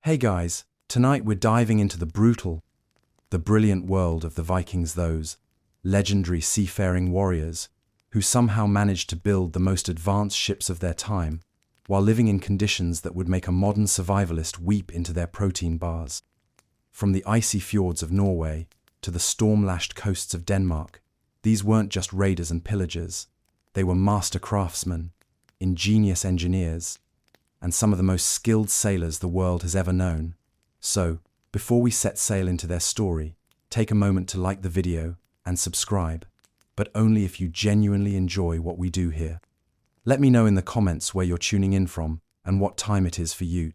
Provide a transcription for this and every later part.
Hey guys, tonight we're diving into the brilliant world of the Vikings, those legendary seafaring warriors who somehow managed to build the most advanced ships of their time while living in conditions that would make a modern survivalist weep into their protein bars. From the icy fjords of Norway to the storm-lashed coasts of Denmark, these weren't just raiders and pillagers. They were master craftsmen, ingenious engineers, and some of the most skilled sailors the world has ever known. So, before we set sail into their story, take a moment to like the video and subscribe, but only if you genuinely enjoy what we do here. Let me know in the comments where you're tuning in from and what time it is for you.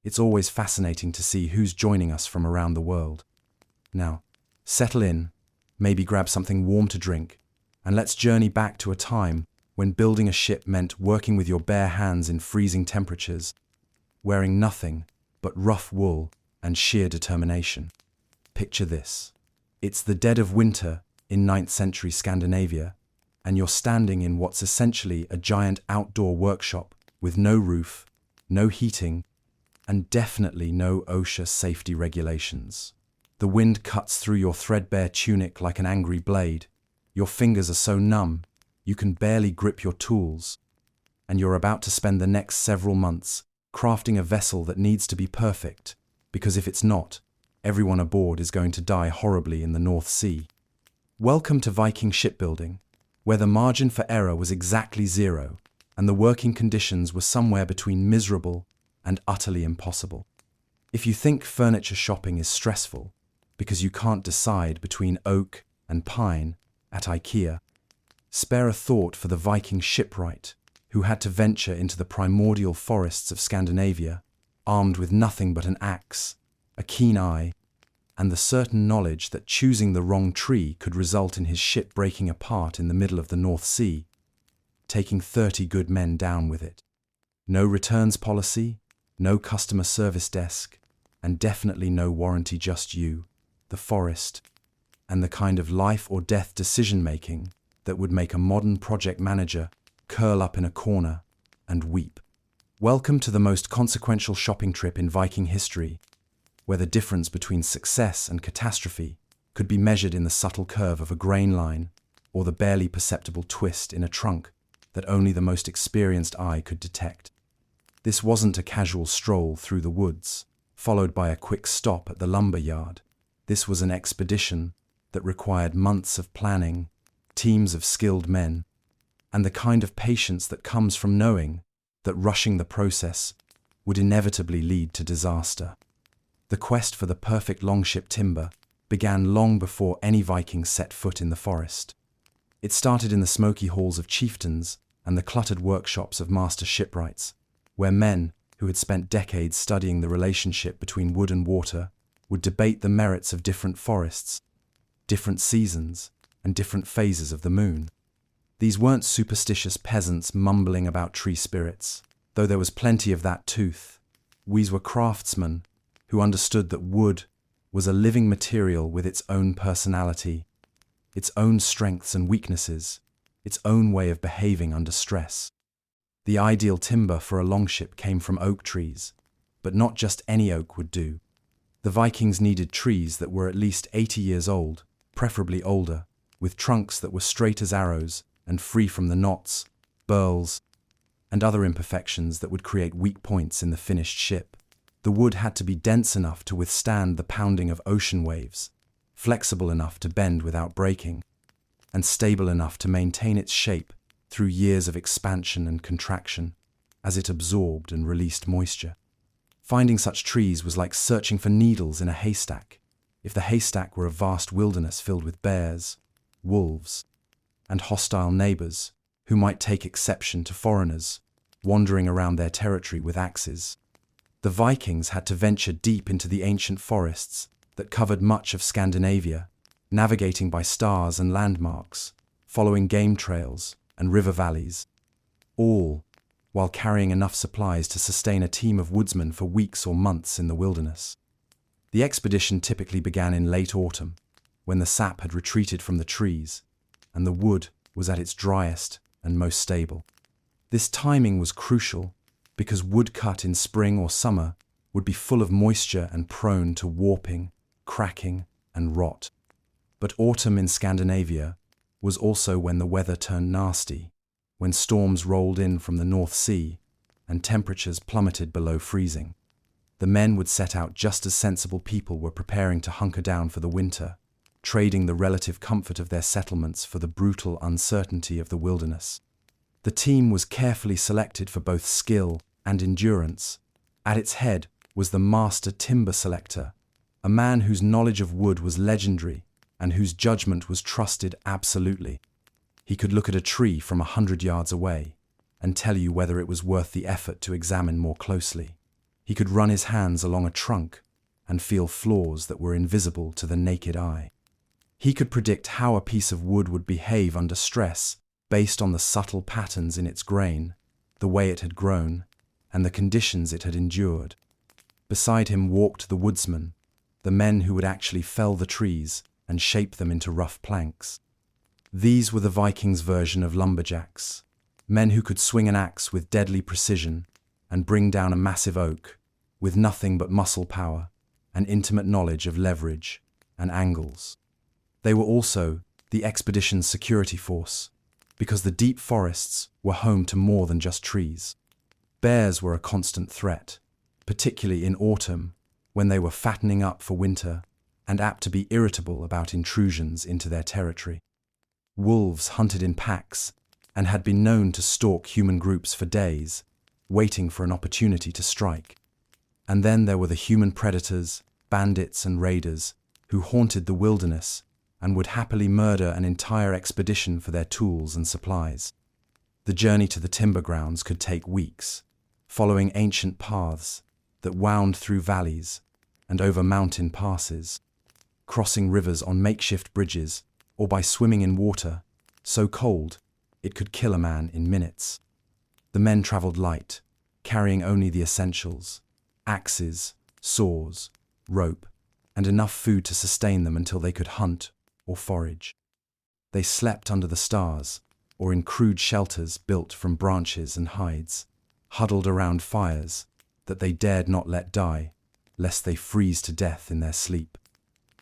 It's always fascinating to see who's joining us from around the world. Now, settle in, maybe grab something warm to drink, and let's journey back to a time when building a ship meant working with your bare hands in freezing temperatures, wearing nothing but rough wool and sheer determination. Picture this. It's the dead of winter in 9th century Scandinavia, and you're standing in what's essentially a giant outdoor workshop with no roof, no heating, and definitely no OSHA safety regulations. The wind cuts through your threadbare tunic like an angry blade. Your fingers are so numb, you can barely grip your tools, and you're about to spend the next several months crafting a vessel that needs to be perfect, because if it's not, everyone aboard is going to die horribly in the North Sea. Welcome to Viking shipbuilding, where the margin for error was exactly zero, and the working conditions were somewhere between miserable and utterly impossible. If you think furniture shopping is stressful because you can't decide between oak and pine at IKEA, spare a thought for the Viking shipwright who had to venture into the primordial forests of Scandinavia, armed with nothing but an axe, a keen eye, and the certain knowledge that choosing the wrong tree could result in his ship breaking apart in the middle of the North Sea, taking 30 good men down with it. No returns policy, no customer service desk, and definitely no warranty, just you, the forest, and the kind of life or death decision-making that would make a modern project manager curl up in a corner and weep. Welcome to the most consequential shopping trip in Viking history, where the difference between success and catastrophe could be measured in the subtle curve of a grain line or the barely perceptible twist in a trunk that only the most experienced eye could detect. This wasn't a casual stroll through the woods, followed by a quick stop at the lumber yard. This was an expedition that required months of planning, teams of skilled men, and the kind of patience that comes from knowing that rushing the process would inevitably lead to disaster. The quest for the perfect longship timber began long before any Vikings set foot in the forest. It started in the smoky halls of chieftains and the cluttered workshops of master shipwrights, where men who had spent decades studying the relationship between wood and water would debate the merits of different forests, different seasons, and different phases of the moon. These weren't superstitious peasants mumbling about tree spirits, though there was plenty of that too. These were craftsmen who understood that wood was a living material with its own personality, its own strengths and weaknesses, its own way of behaving under stress. The ideal timber for a longship came from oak trees, but not just any oak would do. The Vikings needed trees that were at least 80 years old, preferably older, with trunks that were straight as arrows and free from the knots, burls, and other imperfections that would create weak points in the finished ship. The wood had to be dense enough to withstand the pounding of ocean waves, flexible enough to bend without breaking, and stable enough to maintain its shape through years of expansion and contraction as it absorbed and released moisture. Finding such trees was like searching for needles in a haystack, if the haystack were a vast wilderness filled with bears, wolves, and hostile neighbors who might take exception to foreigners wandering around their territory with axes. The Vikings had to venture deep into the ancient forests that covered much of Scandinavia, navigating by stars and landmarks, following game trails and river valleys, all while carrying enough supplies to sustain a team of woodsmen for weeks or months in the wilderness. The expedition typically began in late autumn, when the sap had retreated from the trees and the wood was at its driest and most stable. This timing was crucial because wood cut in spring or summer would be full of moisture and prone to warping, cracking, and rot. But autumn in Scandinavia was also when the weather turned nasty, when storms rolled in from the North Sea and temperatures plummeted below freezing. The men would set out just as sensible people were preparing to hunker down for the winter, trading the relative comfort of their settlements for the brutal uncertainty of the wilderness. The team was carefully selected for both skill and endurance. At its head was the master timber selector, a man whose knowledge of wood was legendary and whose judgment was trusted absolutely. He could look at a tree from 100 yards away and tell you whether it was worth the effort to examine more closely. He could run his hands along a trunk and feel flaws that were invisible to the naked eye. He could predict how a piece of wood would behave under stress based on the subtle patterns in its grain, the way it had grown, and the conditions it had endured. Beside him walked the woodsmen, the men who would actually fell the trees and shape them into rough planks. These were the Vikings' version of lumberjacks, men who could swing an axe with deadly precision and bring down a massive oak with nothing but muscle power and intimate knowledge of leverage and angles. They were also the expedition's security force, because the deep forests were home to more than just trees. Bears were a constant threat, particularly in autumn when they were fattening up for winter and apt to be irritable about intrusions into their territory. Wolves hunted in packs and had been known to stalk human groups for days, waiting for an opportunity to strike. And then there were the human predators, bandits and raiders who haunted the wilderness and would happily murder an entire expedition for their tools and supplies. The journey to the timber grounds could take weeks, following ancient paths that wound through valleys and over mountain passes, crossing rivers on makeshift bridges or by swimming in water so cold it could kill a man in minutes. The men traveled light, carrying only the essentials: axes, saws, rope, and enough food to sustain them until they could hunt or forage. They slept under the stars or in crude shelters built from branches and hides, huddled around fires that they dared not let die, lest they freeze to death in their sleep.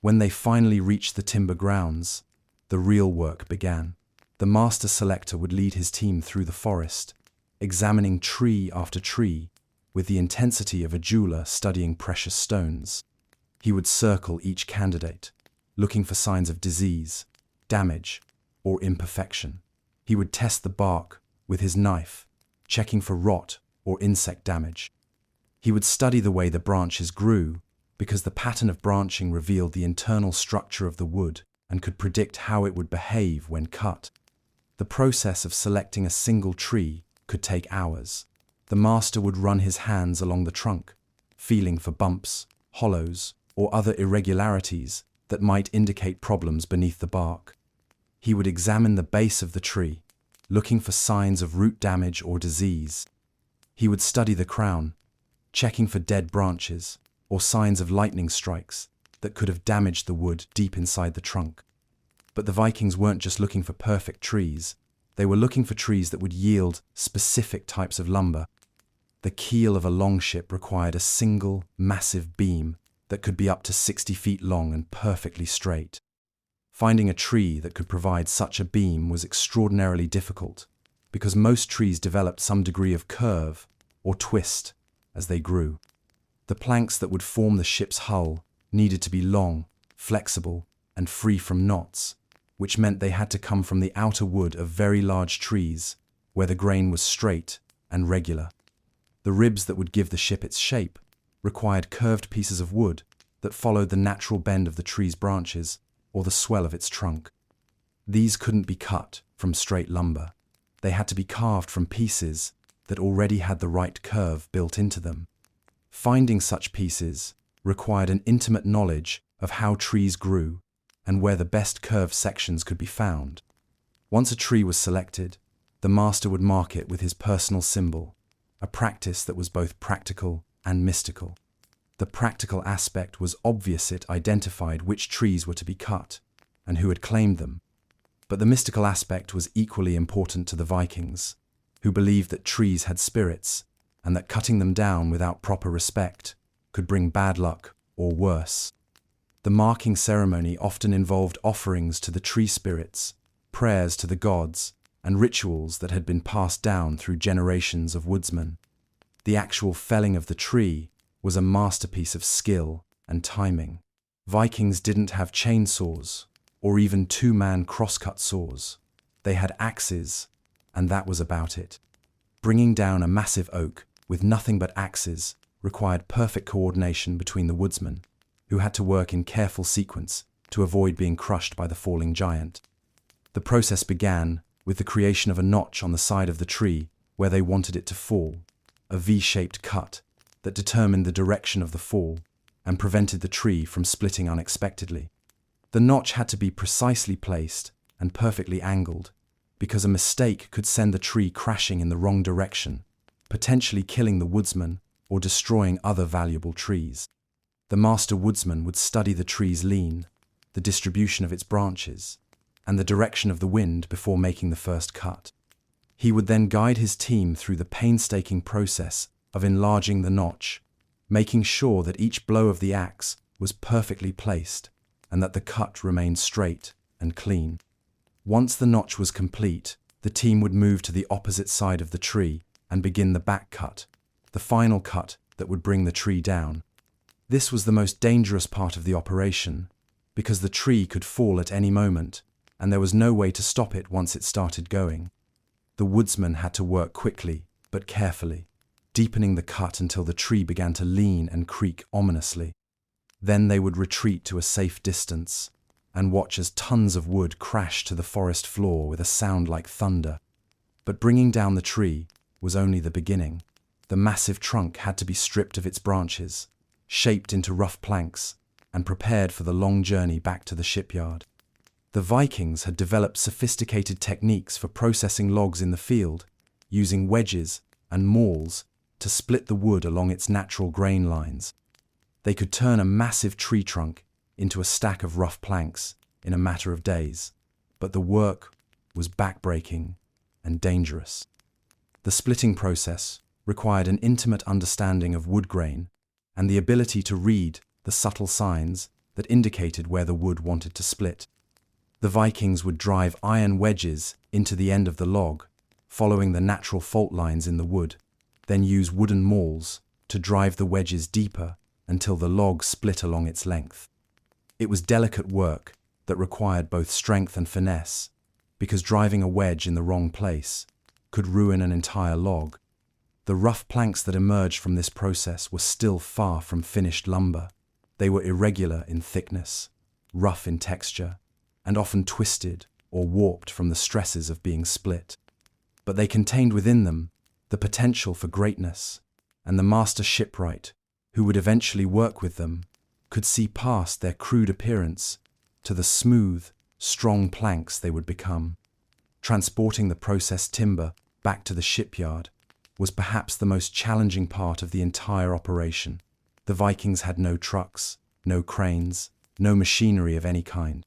When they finally reached the timber grounds, the real work began. The master selector would lead his team through the forest, examining tree after tree with the intensity of a jeweler studying precious stones. He would circle each candidate, looking for signs of disease, damage, or imperfection. He would test the bark with his knife, checking for rot or insect damage. He would study the way the branches grew, because the pattern of branching revealed the internal structure of the wood and could predict how it would behave when cut. The process of selecting a single tree could take hours. The master would run his hands along the trunk, feeling for bumps, hollows, or other irregularities that might indicate problems beneath the bark. He would examine the base of the tree, looking for signs of root damage or disease. He would study the crown, checking for dead branches or signs of lightning strikes that could have damaged the wood deep inside the trunk. But the Vikings weren't just looking for perfect trees. They were looking for trees that would yield specific types of lumber. The keel of a longship required a single, massive beam that could be up to 60 feet long and perfectly straight. Finding a tree that could provide such a beam was extraordinarily difficult, because most trees developed some degree of curve or twist as they grew. The planks that would form the ship's hull needed to be long, flexible, and free from knots, which meant they had to come from the outer wood of very large trees, where the grain was straight and regular. The ribs that would give the ship its shape required curved pieces of wood that followed the natural bend of the tree's branches or the swell of its trunk. These couldn't be cut from straight lumber. They had to be carved from pieces that already had the right curve built into them. Finding such pieces required an intimate knowledge of how trees grew and where the best curved sections could be found. Once a tree was selected, the master would mark it with his personal symbol, a practice that was both practical and mystical. The practical aspect was obvious: it identified which trees were to be cut and who had claimed them. But the mystical aspect was equally important to the Vikings, who believed that trees had spirits and that cutting them down without proper respect could bring bad luck or worse. The marking ceremony often involved offerings to the tree spirits, prayers to the gods, and rituals that had been passed down through generations of woodsmen. The actual felling of the tree was a masterpiece of skill and timing. Vikings didn't have chainsaws or even two-man crosscut saws. They had axes, and that was about it. Bringing down a massive oak with nothing but axes required perfect coordination between the woodsmen, who had to work in careful sequence to avoid being crushed by the falling giant. The process began with the creation of a notch on the side of the tree where they wanted it to fall, a V-shaped cut that determined the direction of the fall and prevented the tree from splitting unexpectedly. The notch had to be precisely placed and perfectly angled, because a mistake could send the tree crashing in the wrong direction, potentially killing the woodsman or destroying other valuable trees. The master woodsman would study the tree's lean, the distribution of its branches, and the direction of the wind before making the first cut. He would then guide his team through the painstaking process of enlarging the notch, making sure that each blow of the axe was perfectly placed and that the cut remained straight and clean. Once the notch was complete, the team would move to the opposite side of the tree and begin the back cut, the final cut that would bring the tree down. This was the most dangerous part of the operation, because the tree could fall at any moment, and there was no way to stop it once it started going. The woodsman had to work quickly, but carefully, deepening the cut until the tree began to lean and creak ominously. Then they would retreat to a safe distance and watch as tons of wood crashed to the forest floor with a sound like thunder. But bringing down the tree was only the beginning. The massive trunk had to be stripped of its branches, shaped into rough planks, and prepared for the long journey back to the shipyard. The Vikings had developed sophisticated techniques for processing logs in the field, using wedges and mauls to split the wood along its natural grain lines. They could turn a massive tree trunk into a stack of rough planks in a matter of days, but the work was backbreaking and dangerous. The splitting process required an intimate understanding of wood grain and the ability to read the subtle signs that indicated where the wood wanted to split. The Vikings would drive iron wedges into the end of the log, following the natural fault lines in the wood, then use wooden mauls to drive the wedges deeper until the log split along its length. It was delicate work that required both strength and finesse, because driving a wedge in the wrong place could ruin an entire log. The rough planks that emerged from this process were still far from finished lumber. They were irregular in thickness, rough in texture, and often twisted or warped from the stresses of being split. But they contained within them the potential for greatness, and the master shipwright, who would eventually work with them, could see past their crude appearance to the smooth, strong planks they would become. Transporting the processed timber back to the shipyard was perhaps the most challenging part of the entire operation. The Vikings had no trucks, no cranes, no machinery of any kind.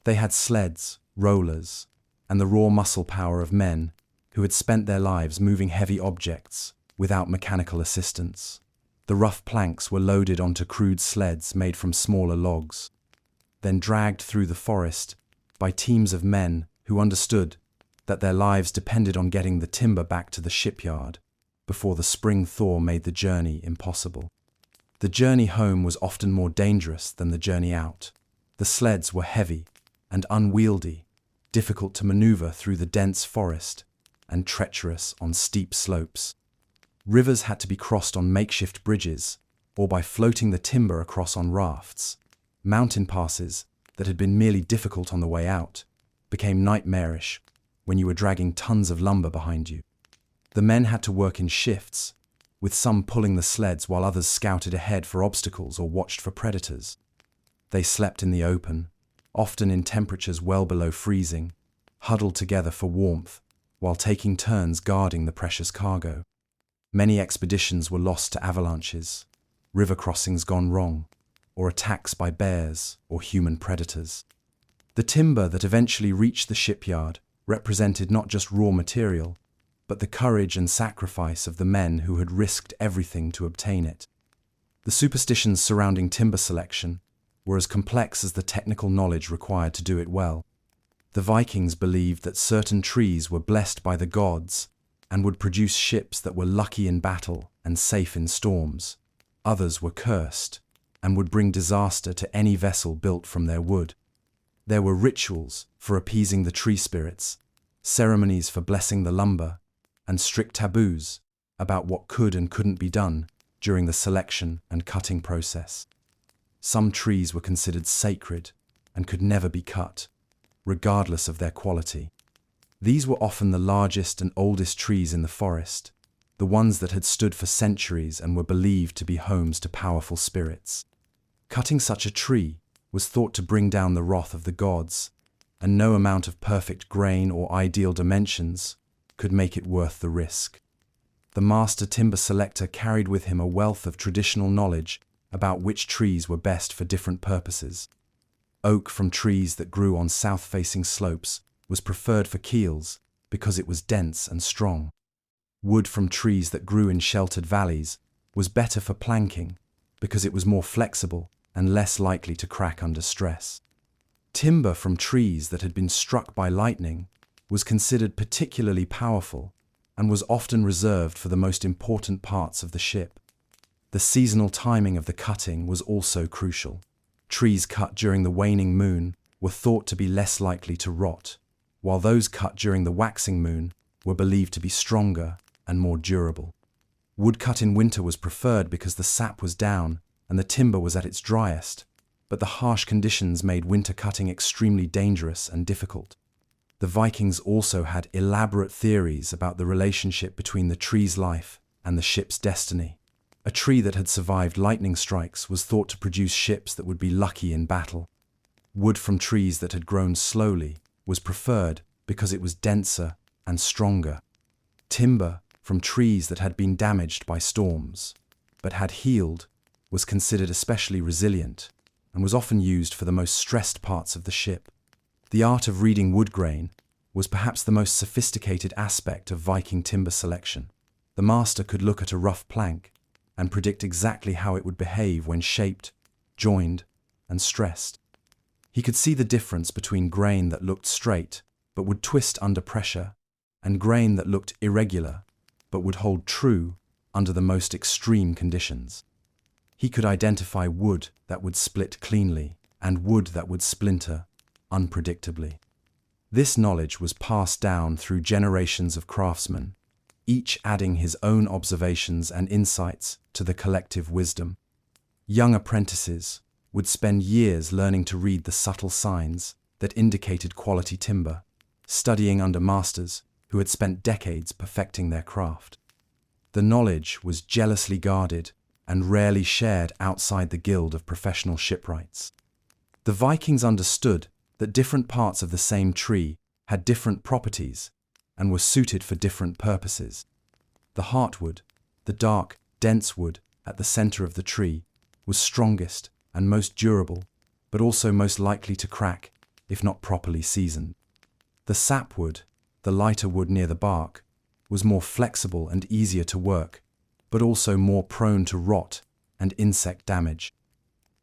They had sleds, rollers, and the raw muscle power of men who had spent their lives moving heavy objects without mechanical assistance. The rough planks were loaded onto crude sleds made from smaller logs, then dragged through the forest by teams of men who understood that their lives depended on getting the timber back to the shipyard before the spring thaw made the journey impossible. The journey home was often more dangerous than the journey out. The sleds were heavy and unwieldy, difficult to maneuver through the dense forest, and treacherous on steep slopes. Rivers had to be crossed on makeshift bridges or by floating the timber across on rafts. Mountain passes that had been merely difficult on the way out became nightmarish when you were dragging tons of lumber behind you. The men had to work in shifts, with some pulling the sleds while others scouted ahead for obstacles or watched for predators. They slept in the open, often in temperatures well below freezing, huddled together for warmth while taking turns guarding the precious cargo. Many expeditions were lost to avalanches, river crossings gone wrong, or attacks by bears or human predators. The timber that eventually reached the shipyard represented not just raw material, but the courage and sacrifice of the men who had risked everything to obtain it. The superstitions surrounding timber selection were as complex as the technical knowledge required to do it well. The Vikings believed that certain trees were blessed by the gods and would produce ships that were lucky in battle and safe in storms. Others were cursed and would bring disaster to any vessel built from their wood. There were rituals for appeasing the tree spirits, ceremonies for blessing the lumber, and strict taboos about what could and couldn't be done during the selection and cutting process. Some trees were considered sacred and could never be cut, regardless of their quality. These were often the largest and oldest trees in the forest, the ones that had stood for centuries and were believed to be homes to powerful spirits. Cutting such a tree was thought to bring down the wrath of the gods, and no amount of perfect grain or ideal dimensions could make it worth the risk. The master timber selector carried with him a wealth of traditional knowledge about which trees were best for different purposes. Oak from trees that grew on south-facing slopes was preferred for keels because it was dense and strong. Wood from trees that grew in sheltered valleys was better for planking because it was more flexible and less likely to crack under stress. Timber from trees that had been struck by lightning was considered particularly powerful and was often reserved for the most important parts of the ship. The seasonal timing of the cutting was also crucial. Trees cut during the waning moon were thought to be less likely to rot, while those cut during the waxing moon were believed to be stronger and more durable. Wood cut in winter was preferred because the sap was down and the timber was at its driest, but the harsh conditions made winter cutting extremely dangerous and difficult. The Vikings also had elaborate theories about the relationship between the tree's life and the ship's destiny. A tree that had survived lightning strikes was thought to produce ships that would be lucky in battle. Wood from trees that had grown slowly was preferred because it was denser and stronger. Timber from trees that had been damaged by storms but had healed was considered especially resilient and was often used for the most stressed parts of the ship. The art of reading wood grain was perhaps the most sophisticated aspect of Viking timber selection. The master could look at a rough plank and predict exactly how it would behave when shaped, joined, and stressed. He could see the difference between grain that looked straight but would twist under pressure and grain that looked irregular but would hold true under the most extreme conditions. He could identify wood that would split cleanly and wood that would splinter unpredictably. This knowledge was passed down through generations of craftsmen, each adding his own observations and insights to the collective wisdom. Young apprentices would spend years learning to read the subtle signs that indicated quality timber, studying under masters who had spent decades perfecting their craft. The knowledge was jealously guarded and rarely shared outside the guild of professional shipwrights. The Vikings understood that different parts of the same tree had different properties and were suited for different purposes. The heartwood, the dark, dense wood at the center of the tree, was strongest and most durable, but also most likely to crack if not properly seasoned. The sapwood, the lighter wood near the bark, was more flexible and easier to work, but also more prone to rot and insect damage.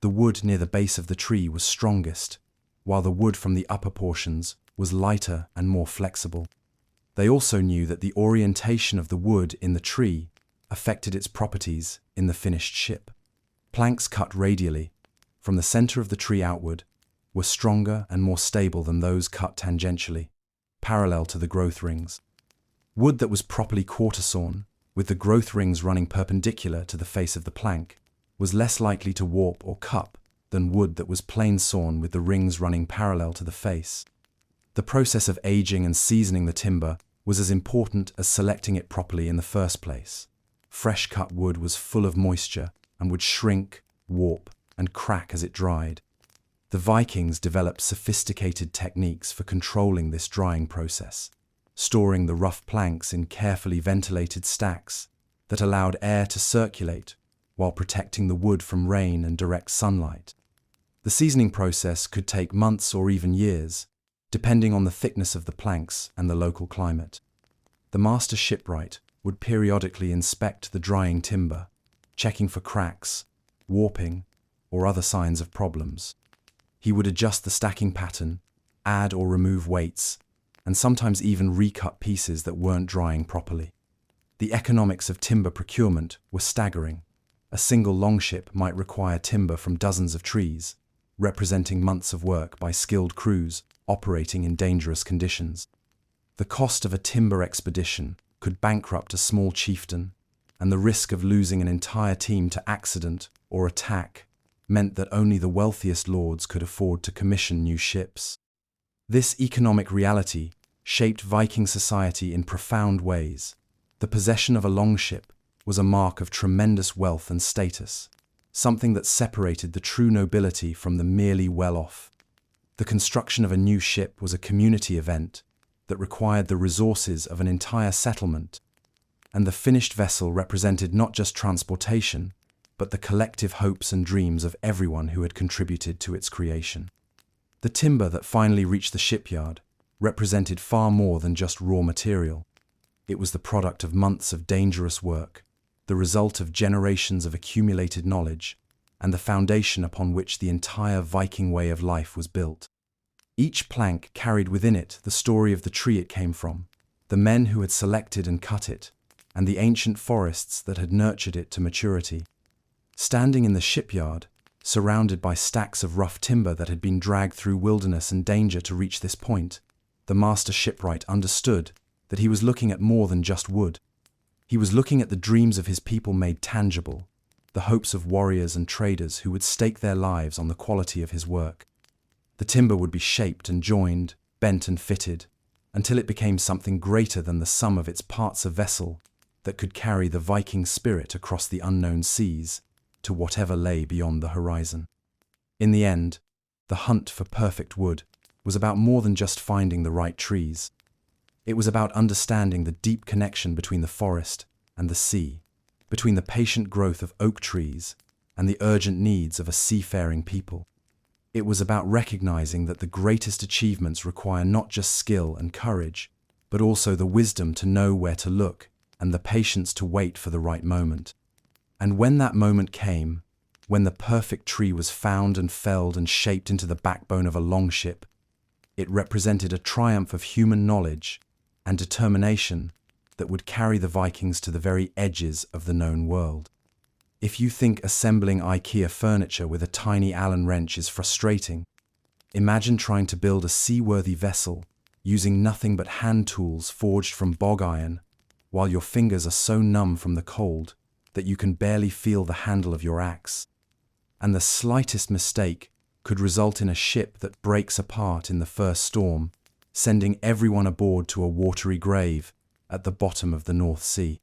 The wood near the base of the tree was strongest, while the wood from the upper portions was lighter and more flexible. They also knew that the orientation of the wood in the tree affected its properties in the finished ship. Planks cut radially, from the center of the tree outward, were stronger and more stable than those cut tangentially, parallel to the growth rings. Wood that was properly quarter-sawn, with the growth rings running perpendicular to the face of the plank, was less likely to warp or cup than wood that was plain sawn with the rings running parallel to the face. The process of aging and seasoning the timber was as important as selecting it properly in the first place. Fresh cut wood was full of moisture and would shrink, warp, and crack as it dried. The Vikings developed sophisticated techniques for controlling this drying process, storing the rough planks in carefully ventilated stacks that allowed air to circulate while protecting the wood from rain and direct sunlight. The seasoning process could take months or even years, depending on the thickness of the planks and the local climate. The master shipwright would periodically inspect the drying timber, checking for cracks, warping, or other signs of problems. He would adjust the stacking pattern, add or remove weights, and sometimes even recut pieces that weren't drying properly. The economics of timber procurement were staggering. A single longship might require timber from dozens of trees, representing months of work by skilled crews operating in dangerous conditions. The cost of a timber expedition could bankrupt a small chieftain, and the risk of losing an entire team to accident or attack meant that only the wealthiest lords could afford to commission new ships. This economic reality shaped Viking society in profound ways. The possession of a longship was a mark of tremendous wealth and status, something that separated the true nobility from the merely well-off. The construction of a new ship was a community event that required the resources of an entire settlement, and the finished vessel represented not just transportation, but the collective hopes and dreams of everyone who had contributed to its creation. The timber that finally reached the shipyard represented far more than just raw material. It was the product of months of dangerous work, the result of generations of accumulated knowledge, and the foundation upon which the entire Viking way of life was built. Each plank carried within it the story of the tree it came from, the men who had selected and cut it, and the ancient forests that had nurtured it to maturity. Standing in the shipyard, surrounded by stacks of rough timber that had been dragged through wilderness and danger to reach this point, the master shipwright understood that he was looking at more than just wood. He was looking at the dreams of his people made tangible, the hopes of warriors and traders who would stake their lives on the quality of his work. The timber would be shaped and joined, bent and fitted, until it became something greater than the sum of its parts, a vessel that could carry the Viking spirit across the unknown seas to whatever lay beyond the horizon. In the end, the hunt for perfect wood was about more than just finding the right trees. It was about understanding the deep connection between the forest and the sea, between the patient growth of oak trees and the urgent needs of a seafaring people. It was about recognizing that the greatest achievements require not just skill and courage, but also the wisdom to know where to look and the patience to wait for the right moment. And when that moment came, when the perfect tree was found and felled and shaped into the backbone of a longship, it represented a triumph of human knowledge and determination that would carry the Vikings to the very edges of the known world. If you think assembling IKEA furniture with a tiny Allen wrench is frustrating, imagine trying to build a seaworthy vessel using nothing but hand tools forged from bog iron, while your fingers are so numb from the cold that you can barely feel the handle of your axe. And the slightest mistake could result in a ship that breaks apart in the first storm, sending everyone aboard to a watery grave at the bottom of the North Sea.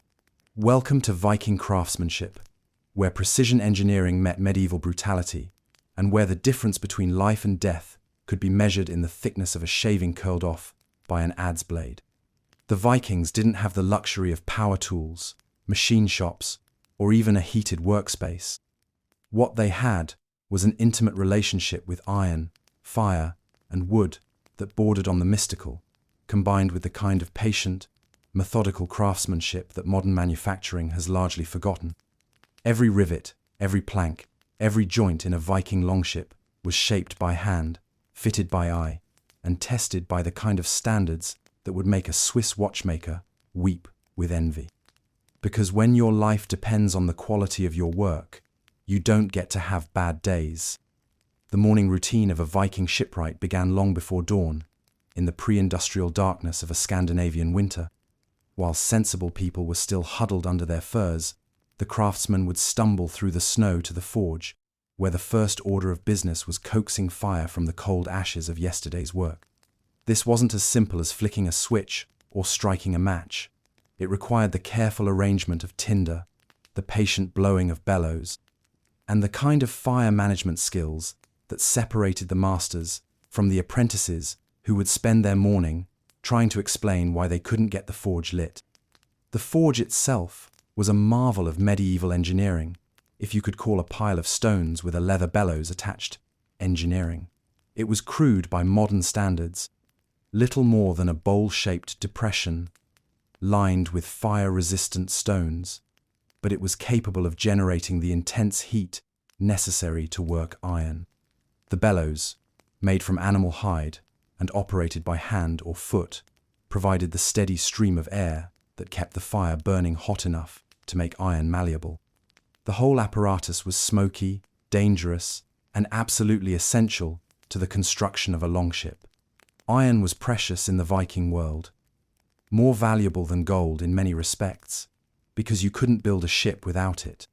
Welcome to Viking craftsmanship, where precision engineering met medieval brutality, and where the difference between life and death could be measured in the thickness of a shaving curled off by an adze blade. The Vikings didn't have the luxury of power tools, machine shops, or even a heated workspace. What they had was an intimate relationship with iron, fire, and wood that bordered on the mystical, combined with the kind of patient, methodical craftsmanship that modern manufacturing has largely forgotten. Every rivet, every plank, every joint in a Viking longship was shaped by hand, fitted by eye, and tested by the kind of standards that would make a Swiss watchmaker weep with envy. Because when your life depends on the quality of your work, you don't get to have bad days. The morning routine of a Viking shipwright began long before dawn, in the pre-industrial darkness of a Scandinavian winter. While sensible people were still huddled under their furs, the craftsman would stumble through the snow to the forge, where the first order of business was coaxing fire from the cold ashes of yesterday's work. This wasn't as simple as flicking a switch or striking a match. It required the careful arrangement of tinder, the patient blowing of bellows, and the kind of fire management skills that separated the masters from the apprentices who would spend their morning trying to explain why they couldn't get the forge lit. The forge itself was a marvel of medieval engineering, if you could call a pile of stones with a leather bellows attached engineering. It was crude by modern standards, little more than a bowl-shaped depression lined with fire-resistant stones, but it was capable of generating the intense heat necessary to work iron. The bellows, made from animal hide and operated by hand or foot, provided the steady stream of air that kept the fire burning hot enough to make iron malleable. The whole apparatus was smoky, dangerous, and absolutely essential to the construction of a longship. Iron was precious in the Viking world, more valuable than gold in many respects, because you couldn't build a ship without it.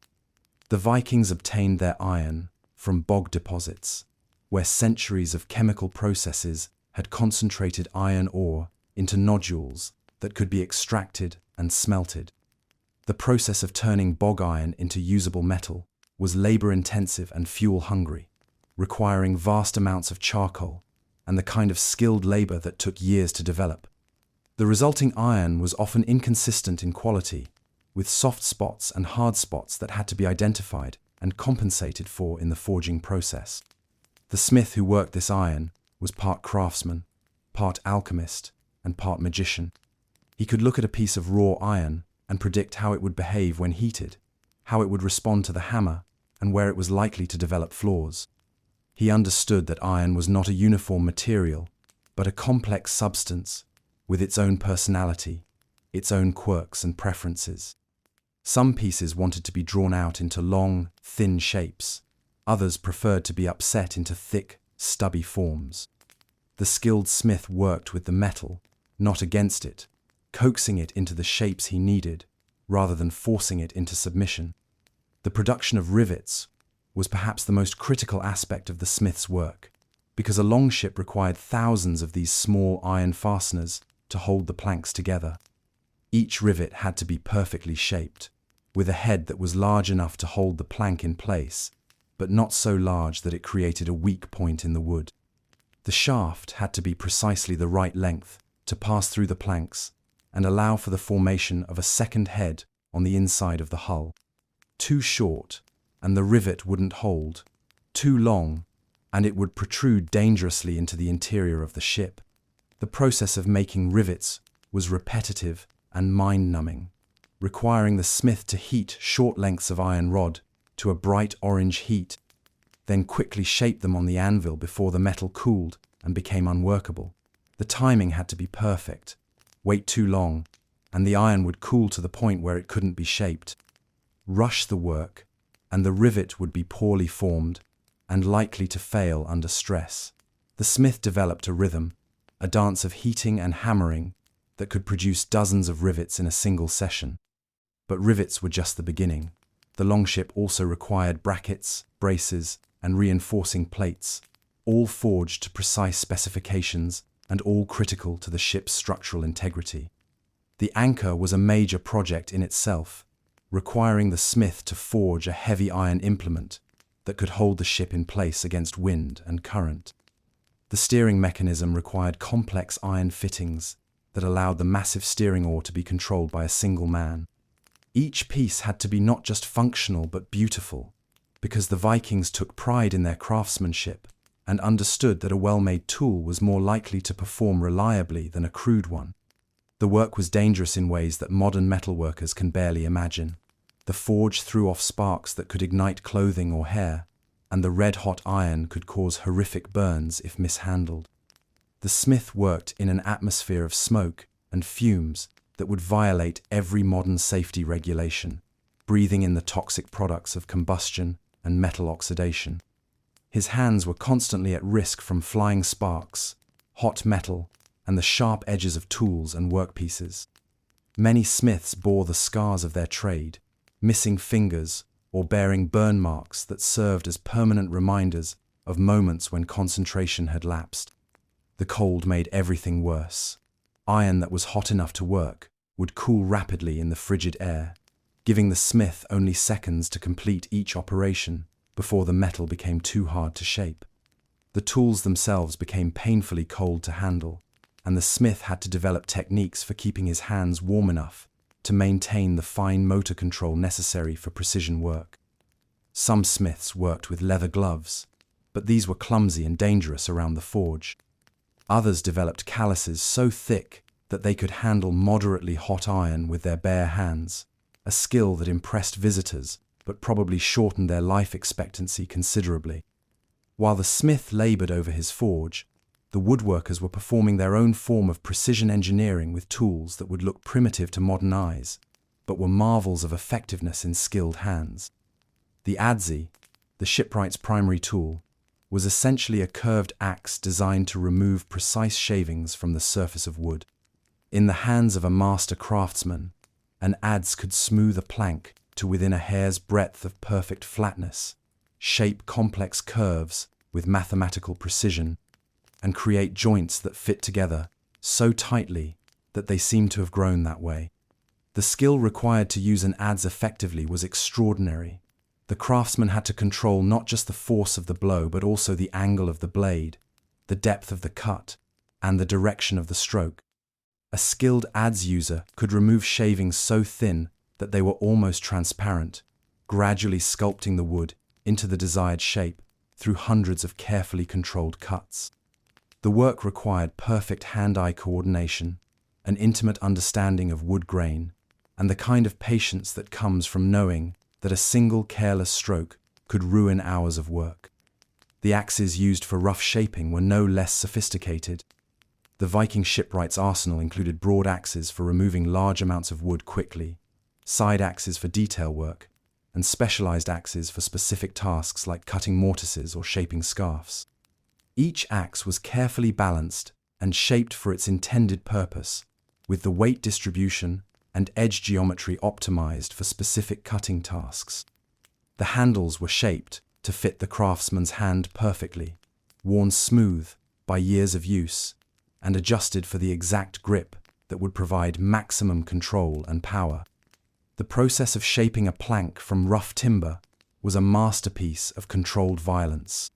The Vikings obtained their iron from bog deposits, where centuries of chemical processes had concentrated iron ore into nodules that could be extracted and smelted. The process of turning bog iron into usable metal was labor-intensive and fuel-hungry, requiring vast amounts of charcoal and the kind of skilled labor that took years to develop. The resulting iron was often inconsistent in quality, with soft spots and hard spots that had to be identified and compensated for in the forging process. The smith who worked this iron was part craftsman, part alchemist, and part magician. He could look at a piece of raw iron and predict how it would behave when heated, how it would respond to the hammer, and where it was likely to develop flaws. He understood that iron was not a uniform material, but a complex substance with its own personality, its own quirks and preferences. Some pieces wanted to be drawn out into long, thin shapes. Others preferred to be upset into thick, stubby forms. The skilled smith worked with the metal, not against it, coaxing it into the shapes he needed, rather than forcing it into submission. The production of rivets was perhaps the most critical aspect of the smith's work, because a longship required thousands of these small iron fasteners to hold the planks together. Each rivet had to be perfectly shaped, with a head that was large enough to hold the plank in place, but not so large that it created a weak point in the wood. The shaft had to be precisely the right length to pass through the planks and allow for the formation of a second head on the inside of the hull. Too short, and the rivet wouldn't hold. Too long, and it would protrude dangerously into the interior of the ship. The process of making rivets was repetitive and mind-numbing, requiring the smith to heat short lengths of iron rod to a bright orange heat, then quickly shape them on the anvil before the metal cooled and became unworkable. The timing had to be perfect. Wait too long, and the iron would cool to the point where it couldn't be shaped. Rush the work, and the rivet would be poorly formed and likely to fail under stress. The smith developed a rhythm, a dance of heating and hammering that could produce dozens of rivets in a single session. But rivets were just the beginning. The longship also required brackets, braces, and reinforcing plates, all forged to precise specifications and all critical to the ship's structural integrity. The anchor was a major project in itself, requiring the smith to forge a heavy iron implement that could hold the ship in place against wind and current. The steering mechanism required complex iron fittings that allowed the massive steering oar to be controlled by a single man. Each piece had to be not just functional but beautiful, because the Vikings took pride in their craftsmanship and understood that a well-made tool was more likely to perform reliably than a crude one. The work was dangerous in ways that modern metalworkers can barely imagine. The forge threw off sparks that could ignite clothing or hair, and the red-hot iron could cause horrific burns if mishandled. The smith worked in an atmosphere of smoke and fumes that would violate every modern safety regulation, breathing in the toxic products of combustion and metal oxidation. His hands were constantly at risk from flying sparks, hot metal, and the sharp edges of tools and workpieces. Many smiths bore the scars of their trade, missing fingers or bearing burn marks that served as permanent reminders of moments when concentration had lapsed. The cold made everything worse. Iron that was hot enough to work would cool rapidly in the frigid air, giving the smith only seconds to complete each operation before the metal became too hard to shape. The tools themselves became painfully cold to handle, and the smith had to develop techniques for keeping his hands warm enough to maintain the fine motor control necessary for precision work. Some smiths worked with leather gloves, but these were clumsy and dangerous around the forge. Others developed calluses so thick that they could handle moderately hot iron with their bare hands, a skill that impressed visitors but probably shortened their life expectancy considerably. While the smith labored over his forge, the woodworkers were performing their own form of precision engineering with tools that would look primitive to modern eyes, but were marvels of effectiveness in skilled hands. The adze, the shipwright's primary tool, was essentially a curved axe designed to remove precise shavings from the surface of wood. In the hands of a master craftsman, an adze could smooth a plank to within a hair's breadth of perfect flatness, shape complex curves with mathematical precision, and create joints that fit together so tightly that they seemed to have grown that way. The skill required to use an adze effectively was extraordinary. The craftsman had to control not just the force of the blow, but also the angle of the blade, the depth of the cut, and the direction of the stroke. A skilled adze user could remove shavings so thin that they were almost transparent, gradually sculpting the wood into the desired shape through hundreds of carefully controlled cuts. The work required perfect hand-eye coordination, an intimate understanding of wood grain, and the kind of patience that comes from knowing that a single careless stroke could ruin hours of work. The axes used for rough shaping were no less sophisticated. The Viking shipwright's arsenal included broad axes for removing large amounts of wood quickly, side axes for detail work, and specialized axes for specific tasks like cutting mortises or shaping scarfs. Each axe was carefully balanced and shaped for its intended purpose, with the weight distribution and edge geometry optimized for specific cutting tasks. The handles were shaped to fit the craftsman's hand perfectly, worn smooth by years of use, and adjusted for the exact grip that would provide maximum control and power. The process of shaping a plank from rough timber was a masterpiece of controlled violence.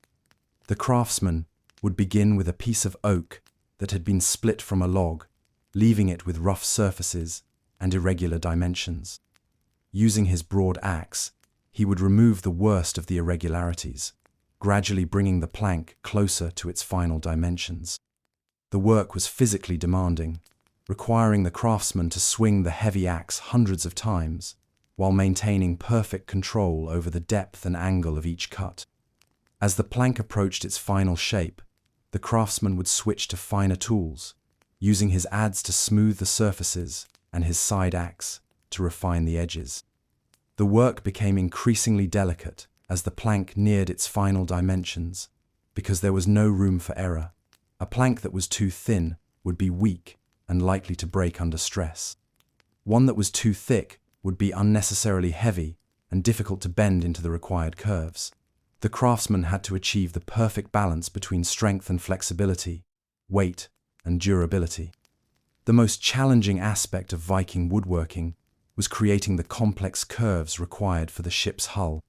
The craftsman would begin with a piece of oak that had been split from a log, leaving it with rough surfaces and irregular dimensions. Using his broad axe, he would remove the worst of the irregularities, gradually bringing the plank closer to its final dimensions. The work was physically demanding, requiring the craftsman to swing the heavy axe hundreds of times, while maintaining perfect control over the depth and angle of each cut. As the plank approached its final shape, the craftsman would switch to finer tools, using his adze to smooth the surfaces and his side axe to refine the edges. The work became increasingly delicate as the plank neared its final dimensions, because there was no room for error. A plank that was too thin would be weak and likely to break under stress. One that was too thick would be unnecessarily heavy and difficult to bend into the required curves. The craftsman had to achieve the perfect balance between strength and flexibility, weight and durability. The most challenging aspect of Viking woodworking was creating the complex curves required for the ship's hull.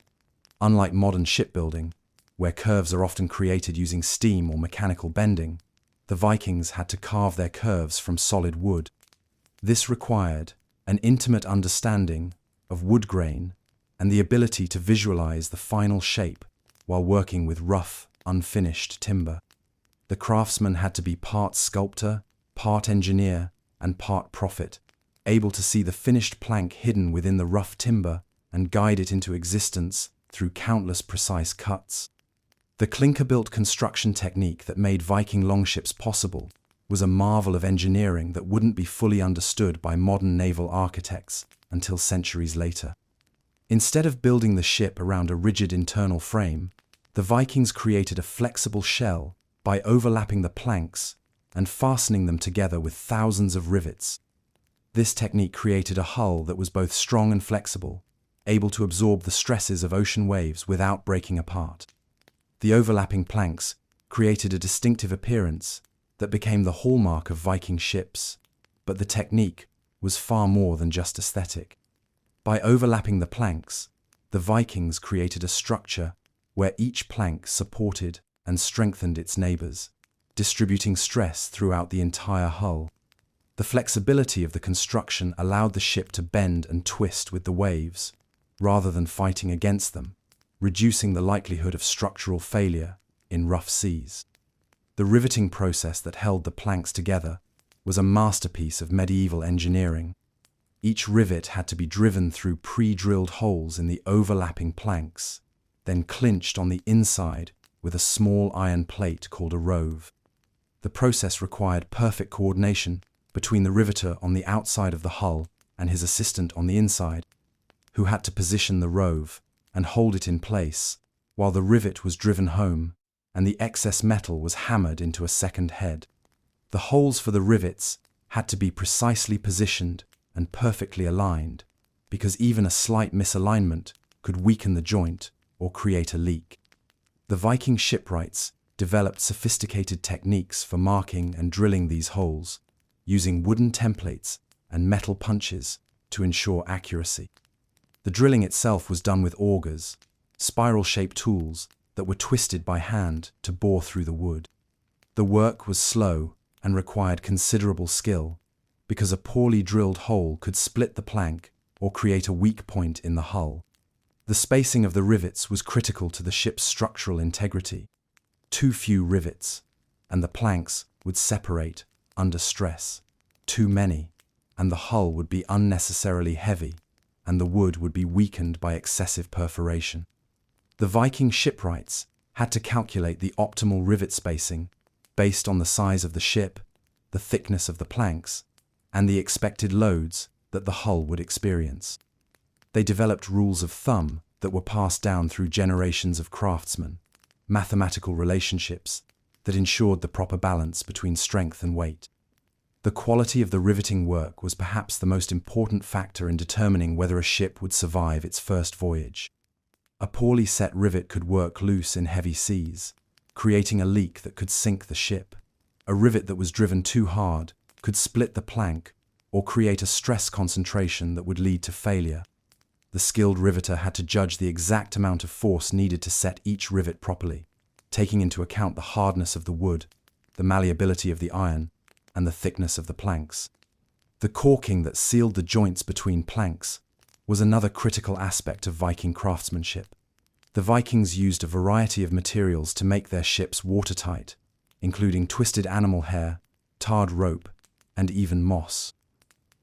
Unlike modern shipbuilding, where curves are often created using steam or mechanical bending, the Vikings had to carve their curves from solid wood. This required an intimate understanding of wood grain and the ability to visualize the final shape while working with rough, unfinished timber. The craftsman had to be part sculptor, part engineer, and part prophet, able to see the finished plank hidden within the rough timber and guide it into existence through countless precise cuts. The clinker-built construction technique that made Viking longships possible was a marvel of engineering that wouldn't be fully understood by modern naval architects until centuries later. Instead of building the ship around a rigid internal frame, the Vikings created a flexible shell by overlapping the planks and fastening them together with thousands of rivets. This technique created a hull that was both strong and flexible, able to absorb the stresses of ocean waves without breaking apart. The overlapping planks created a distinctive appearance that became the hallmark of Viking ships, but the technique was far more than just aesthetic. By overlapping the planks, the Vikings created a structure where each plank supported and strengthened its neighbors, distributing stress throughout the entire hull. The flexibility of the construction allowed the ship to bend and twist with the waves, rather than fighting against them, reducing the likelihood of structural failure in rough seas. The riveting process that held the planks together was a masterpiece of medieval engineering. Each rivet had to be driven through pre-drilled holes in the overlapping planks, then clinched on the inside with a small iron plate called a rove. The process required perfect coordination between the riveter on the outside of the hull and his assistant on the inside, who had to position the rove and hold it in place while the rivet was driven home and the excess metal was hammered into a second head. The holes for the rivets had to be precisely positioned and perfectly aligned, because even a slight misalignment could weaken the joint or create a leak. The Viking shipwrights developed sophisticated techniques for marking and drilling these holes, using wooden templates and metal punches to ensure accuracy. The drilling itself was done with augers, spiral-shaped tools that were twisted by hand to bore through the wood. The work was slow and required considerable skill, because a poorly drilled hole could split the plank or create a weak point in the hull. The spacing of the rivets was critical to the ship's structural integrity. Too few rivets, and the planks would separate under stress. Too many, and the hull would be unnecessarily heavy, and the wood would be weakened by excessive perforation. The Viking shipwrights had to calculate the optimal rivet spacing based on the size of the ship, the thickness of the planks, and the expected loads that the hull would experience. They developed rules of thumb that were passed down through generations of craftsmen, mathematical relationships that ensured the proper balance between strength and weight. The quality of the riveting work was perhaps the most important factor in determining whether a ship would survive its first voyage. A poorly set rivet could work loose in heavy seas, creating a leak that could sink the ship. A rivet that was driven too hard could split the plank or create a stress concentration that would lead to failure. The skilled riveter had to judge the exact amount of force needed to set each rivet properly, taking into account the hardness of the wood, the malleability of the iron, and the thickness of the planks. The caulking that sealed the joints between planks was another critical aspect of Viking craftsmanship. The Vikings used a variety of materials to make their ships watertight, including twisted animal hair, tarred rope, and even moss.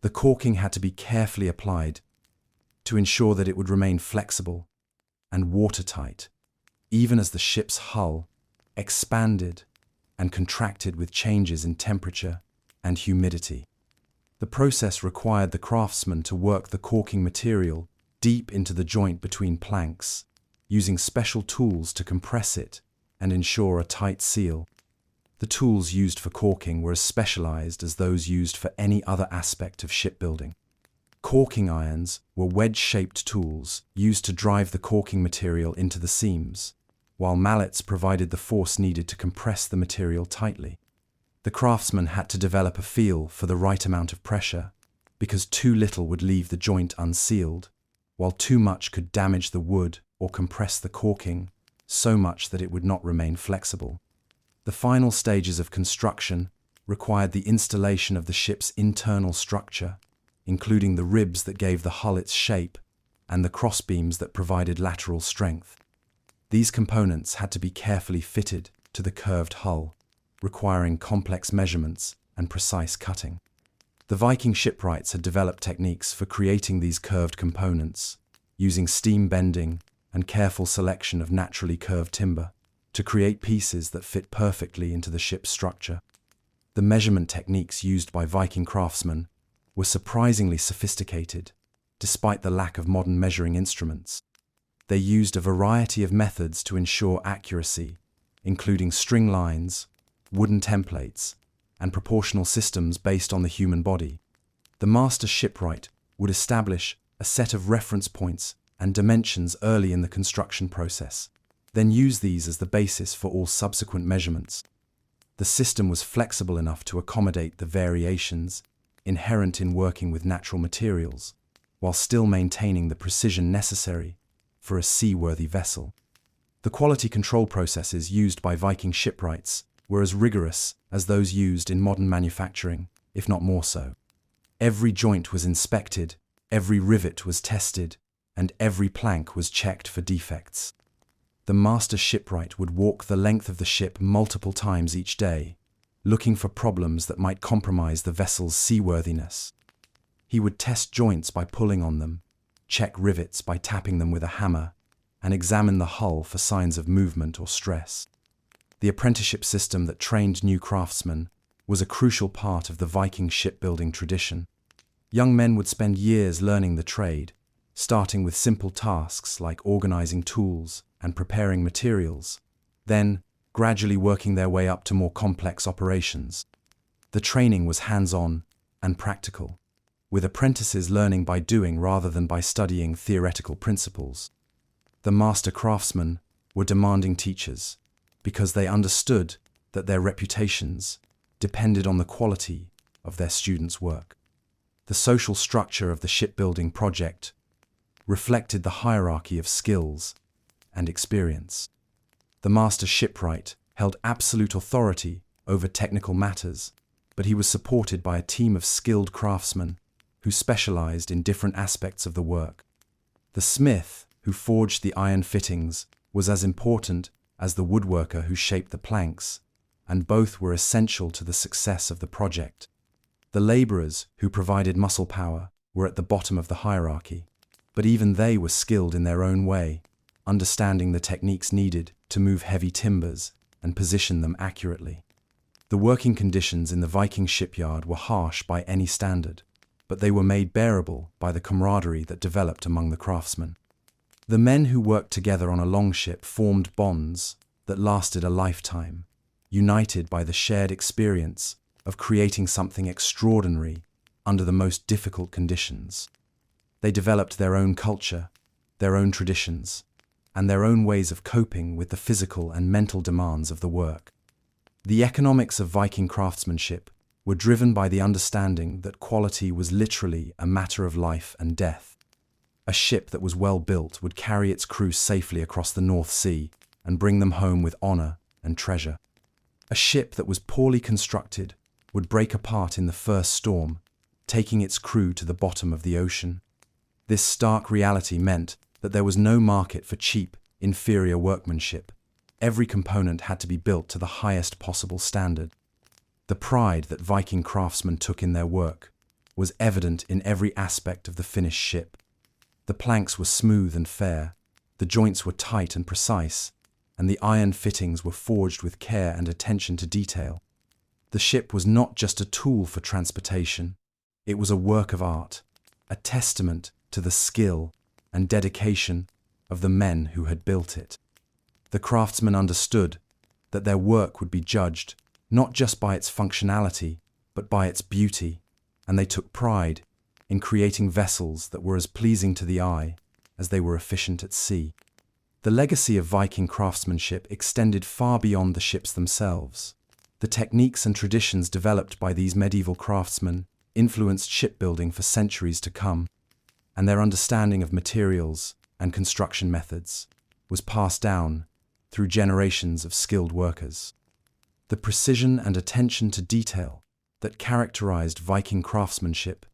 The caulking had to be carefully applied to ensure that it would remain flexible and watertight, even as the ship's hull expanded and contracted with changes in temperature and humidity. The process required the craftsman to work the caulking material deep into the joint between planks, using special tools to compress it and ensure a tight seal. The tools used for caulking were as specialized as those used for any other aspect of shipbuilding. Caulking irons were wedge-shaped tools used to drive the caulking material into the seams, while mallets provided the force needed to compress the material tightly. The craftsman had to develop a feel for the right amount of pressure, because too little would leave the joint unsealed, while too much could damage the wood or compress the caulking so much that it would not remain flexible. The final stages of construction required the installation of the ship's internal structure, including the ribs that gave the hull its shape and the crossbeams that provided lateral strength. These components had to be carefully fitted to the curved hull, requiring complex measurements and precise cutting. The Viking shipwrights had developed techniques for creating these curved components, using steam bending and careful selection of naturally curved timber to create pieces that fit perfectly into the ship's structure. The measurement techniques used by Viking craftsmen were surprisingly sophisticated, despite the lack of modern measuring instruments. They used a variety of methods to ensure accuracy, including string lines, wooden templates, and proportional systems based on the human body. The master shipwright would establish a set of reference points and dimensions early in the construction process, then use these as the basis for all subsequent measurements. The system was flexible enough to accommodate the variations inherent in working with natural materials, while still maintaining the precision necessary for a seaworthy vessel. The quality control processes used by Viking shipwrights were as rigorous as those used in modern manufacturing, if not more so. Every joint was inspected, every rivet was tested, and every plank was checked for defects. The master shipwright would walk the length of the ship multiple times each day, looking for problems that might compromise the vessel's seaworthiness. He would test joints by pulling on them, check rivets by tapping them with a hammer, and examine the hull for signs of movement or stress. The apprenticeship system that trained new craftsmen was a crucial part of the Viking shipbuilding tradition. Young men would spend years learning the trade, starting with simple tasks like organizing tools and preparing materials, then gradually working their way up to more complex operations. The training was hands-on and practical, with apprentices learning by doing rather than by studying theoretical principles. The master craftsmen were demanding teachers because they understood that their reputations depended on the quality of their students' work. The social structure of the shipbuilding project reflected the hierarchy of skills and experience. The master shipwright held absolute authority over technical matters, but he was supported by a team of skilled craftsmen who specialized in different aspects of the work. The smith who forged the iron fittings was as important as the woodworker who shaped the planks, and both were essential to the success of the project. The laborers who provided muscle power were at the bottom of the hierarchy, but even they were skilled in their own way, understanding the techniques needed to move heavy timbers and position them accurately. The working conditions in the Viking shipyard were harsh by any standard, but they were made bearable by the camaraderie that developed among the craftsmen. The men who worked together on a longship formed bonds that lasted a lifetime, united by the shared experience of creating something extraordinary under the most difficult conditions. They developed their own culture, their own traditions, and their own ways of coping with the physical and mental demands of the work. The economics of Viking craftsmanship were driven by the understanding that quality was literally a matter of life and death. A ship that was well built would carry its crew safely across the North Sea and bring them home with honor and treasure. A ship that was poorly constructed would break apart in the first storm, taking its crew to the bottom of the ocean. This stark reality meant that there was no market for cheap, inferior workmanship. Every component had to be built to the highest possible standard. The pride that Viking craftsmen took in their work was evident in every aspect of the finished ship. The planks were smooth and fair, the joints were tight and precise, and the iron fittings were forged with care and attention to detail. The ship was not just a tool for transportation, it was a work of art, a testament to the skill and dedication of the men who had built it. The craftsmen understood that their work would be judged not just by its functionality, but by its beauty, and they took pride in creating vessels that were as pleasing to the eye as they were efficient at sea. The legacy of Viking craftsmanship extended far beyond the ships themselves. The techniques and traditions developed by these medieval craftsmen influenced shipbuilding for centuries to come, and their understanding of materials and construction methods was passed down through generations of skilled workers. The precision and attention to detail that characterized Viking craftsmanship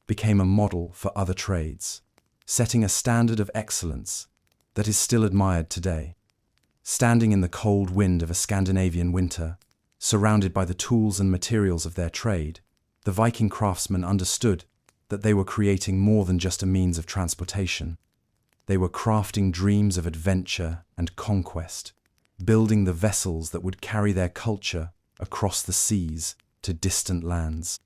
became a model for other trades, setting a standard of excellence that is still admired today. Standing in the cold wind of a Scandinavian winter, surrounded by the tools and materials of their trade, the Viking craftsmen understood that they were creating more than just a means of transportation. They were crafting dreams of adventure and conquest, building the vessels that would carry their culture across the seas to distant lands.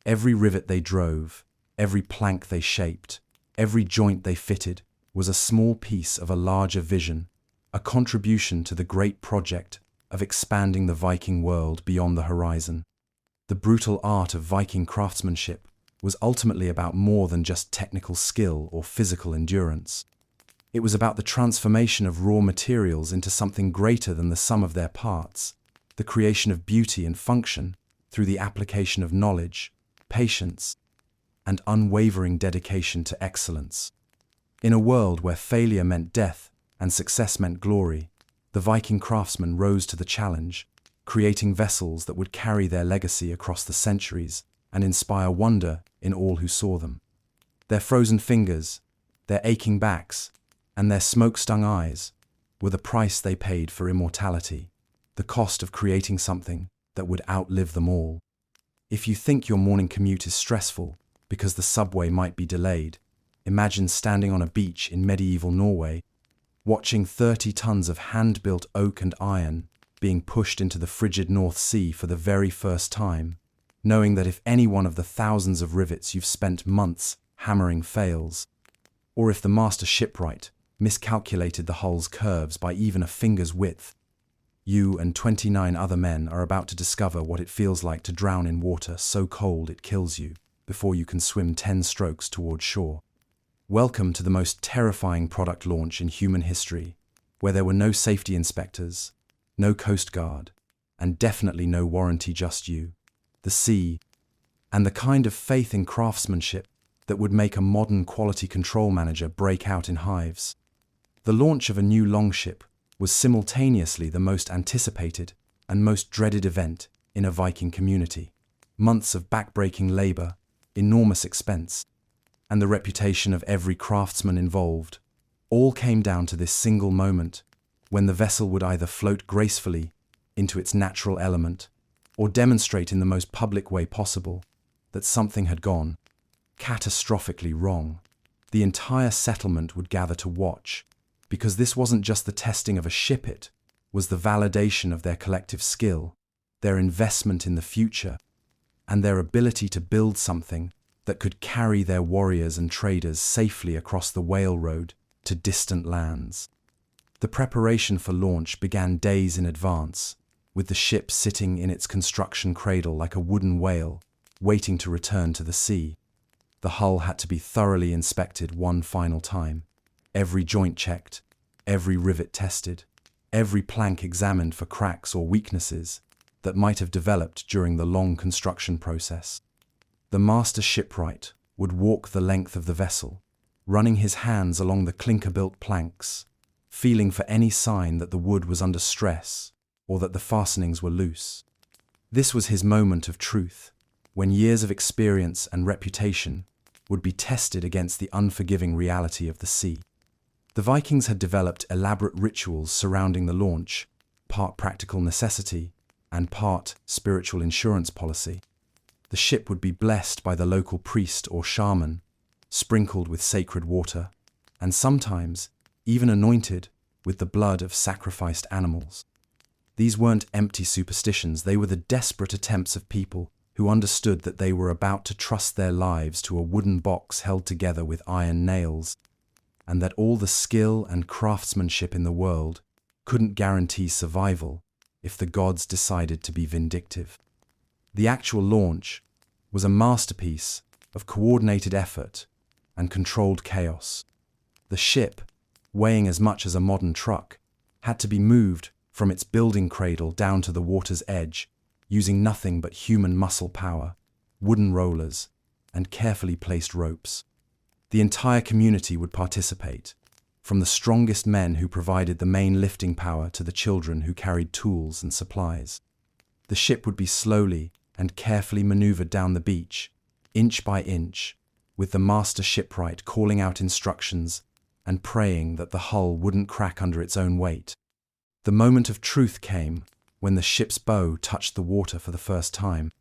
Every rivet they drove, every plank they shaped, every joint they fitted was a small piece of a larger vision, a contribution to the great project of expanding the Viking world beyond the horizon. The brutal art of Viking craftsmanship was ultimately about more than just technical skill or physical endurance. It was about the transformation of raw materials into something greater than the sum of their parts, the creation of beauty and function through the application of knowledge, patience, and unwavering dedication to excellence. In a world where failure meant death and success meant glory, the Viking craftsmen rose to the challenge, creating vessels that would carry their legacy across the centuries and inspire wonder in all who saw them. Their frozen fingers, their aching backs, and their smoke-stung eyes were the price they paid for immortality, the cost of creating something that would outlive them all. If you think your morning commute is stressful, because the subway might be delayed. Imagine standing on a beach in medieval Norway, watching 30 tons of hand-built oak and iron being pushed into the frigid North Sea for the very first time, knowing that if any one of the thousands of rivets you've spent months hammering fails, or if the master shipwright miscalculated the hull's curves by even a finger's width, you and 29 other men are about to discover what it feels like to drown in water so cold it kills you before you can swim 10 strokes toward shore. Welcome to the most terrifying product launch in human history, where there were no safety inspectors, no Coast Guard, and definitely no warranty, just you, the sea, and the kind of faith in craftsmanship that would make a modern quality control manager break out in hives. The launch of a new longship was simultaneously the most anticipated and most dreaded event in a Viking community. Months of backbreaking labor, enormous expense, and the reputation of every craftsman involved all came down to this single moment when the vessel would either float gracefully into its natural element or demonstrate in the most public way possible that something had gone catastrophically wrong. The entire settlement would gather to watch, because this wasn't just the testing of a ship, it was the validation of their collective skill, their investment in the future, and their ability to build something that could carry their warriors and traders safely across the whale road to distant lands. The preparation for launch began days in advance, with the ship sitting in its construction cradle like a wooden whale, waiting to return to the sea. The hull had to be thoroughly inspected one final time, every joint checked, every rivet tested, every plank examined for cracks or weaknesses that might have developed during the long construction process. The master shipwright would walk the length of the vessel, running his hands along the clinker-built planks, feeling for any sign that the wood was under stress or that the fastenings were loose. This was his moment of truth, when years of experience and reputation would be tested against the unforgiving reality of the sea. The Vikings had developed elaborate rituals surrounding the launch, part practical necessity and part spiritual insurance policy. The ship would be blessed by the local priest or shaman, sprinkled with sacred water, and sometimes even anointed with the blood of sacrificed animals. These weren't empty superstitions, they were the desperate attempts of people who understood that they were about to trust their lives to a wooden box held together with iron nails, and that all the skill and craftsmanship in the world couldn't guarantee survival if the gods decided to be vindictive. The actual launch was a masterpiece of coordinated effort and controlled chaos. The ship, weighing as much as a modern truck, had to be moved from its building cradle down to the water's edge, using nothing but human muscle power, wooden rollers, and carefully placed ropes. The entire community would participate, from the strongest men who provided the main lifting power to the children who carried tools and supplies. The ship would be slowly and carefully maneuvered down the beach, inch by inch, with the master shipwright calling out instructions and praying that the hull wouldn't crack under its own weight. The moment of truth came when the ship's bow touched the water for the first time.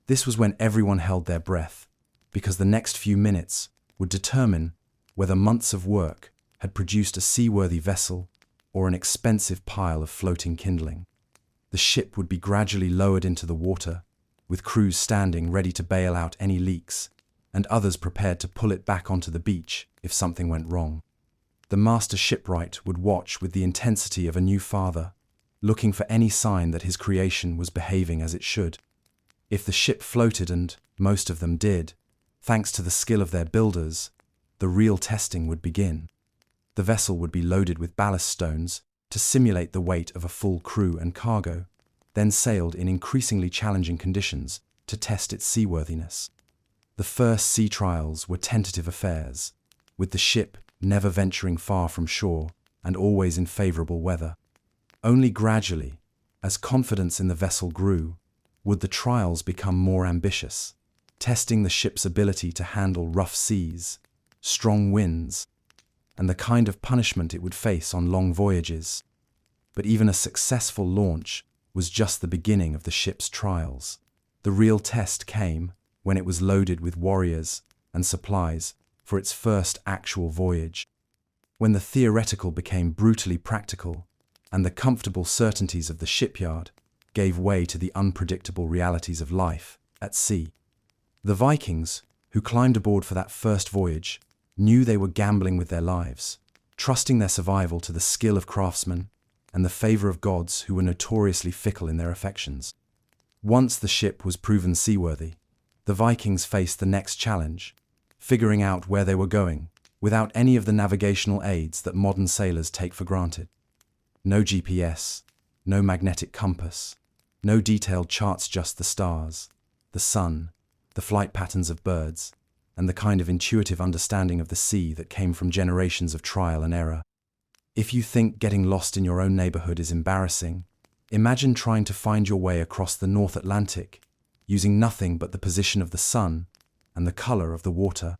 This was when everyone held their breath, because the next few minutes would determine whether months of work had produced a seaworthy vessel or an expensive pile of floating kindling. The ship would be gradually lowered into the water, with crews standing ready to bail out any leaks, and others prepared to pull it back onto the beach if something went wrong. The master shipwright would watch with the intensity of a new father, looking for any sign that his creation was behaving as it should. If the ship floated, and most of them did, thanks to the skill of their builders, the real testing would begin. The vessel would be loaded with ballast stones to simulate the weight of a full crew and cargo, then sailed in increasingly challenging conditions to test its seaworthiness. The first sea trials were tentative affairs, with the ship never venturing far from shore and always in favorable weather. Only gradually, as confidence in the vessel grew, would the trials become more ambitious, testing the ship's ability to handle rough seas, strong winds, and the kind of punishment it would face on long voyages. But even a successful launch was just the beginning of the ship's trials. The real test came when it was loaded with warriors and supplies for its first actual voyage. When the theoretical became brutally practical, and the comfortable certainties of the shipyard gave way to the unpredictable realities of life at sea. The Vikings, who climbed aboard for that first voyage, knew they were gambling with their lives, trusting their survival to the skill of craftsmen and the favor of gods who were notoriously fickle in their affections. Once the ship was proven seaworthy, the Vikings faced the next challenge, figuring out where they were going without any of the navigational aids that modern sailors take for granted. No GPS, no magnetic compass, no detailed charts, just the stars, the sun, the flight patterns of birds, and the kind of intuitive understanding of the sea that came from generations of trial and error. If you think getting lost in your own neighborhood is embarrassing, imagine trying to find your way across the North Atlantic, using nothing but the position of the sun and the color of the water.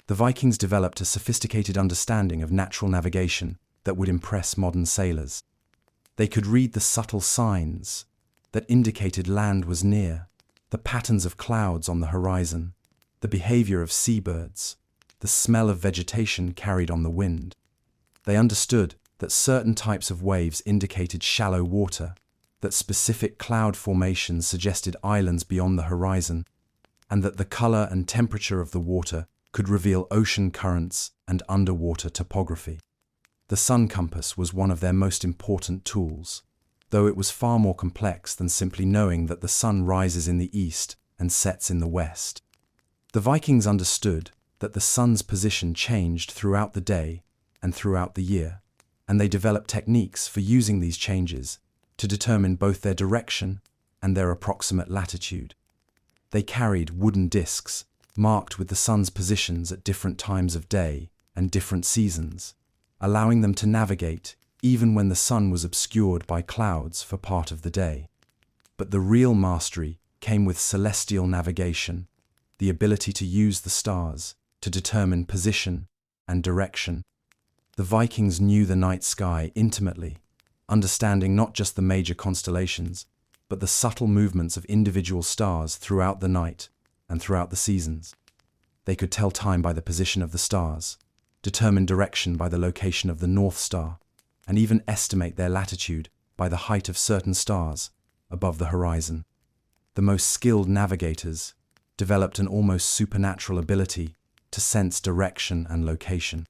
The Vikings developed a sophisticated understanding of natural navigation that would impress modern sailors. They could read the subtle signs that indicated land was near, the patterns of clouds on the horizon, the behavior of seabirds, the smell of vegetation carried on the wind. They understood that certain types of waves indicated shallow water, that specific cloud formations suggested islands beyond the horizon, and that the color and temperature of the water could reveal ocean currents and underwater topography. The sun compass was one of their most important tools, though it was far more complex than simply knowing that the sun rises in the east and sets in the west. The Vikings understood that the sun's position changed throughout the day and throughout the year, and they developed techniques for using these changes to determine both their direction and their approximate latitude. They carried wooden discs marked with the sun's positions at different times of day and different seasons, allowing them to navigate even when the sun was obscured by clouds for part of the day. But the real mastery came with celestial navigation, the ability to use the stars to determine position and direction. The Vikings knew the night sky intimately, understanding not just the major constellations, but the subtle movements of individual stars throughout the night and throughout the seasons. They could tell time by the position of the stars, determine direction by the location of the North Star, and even estimate their latitude by the height of certain stars above the horizon. The most skilled navigators developed an almost supernatural ability to sense direction and location.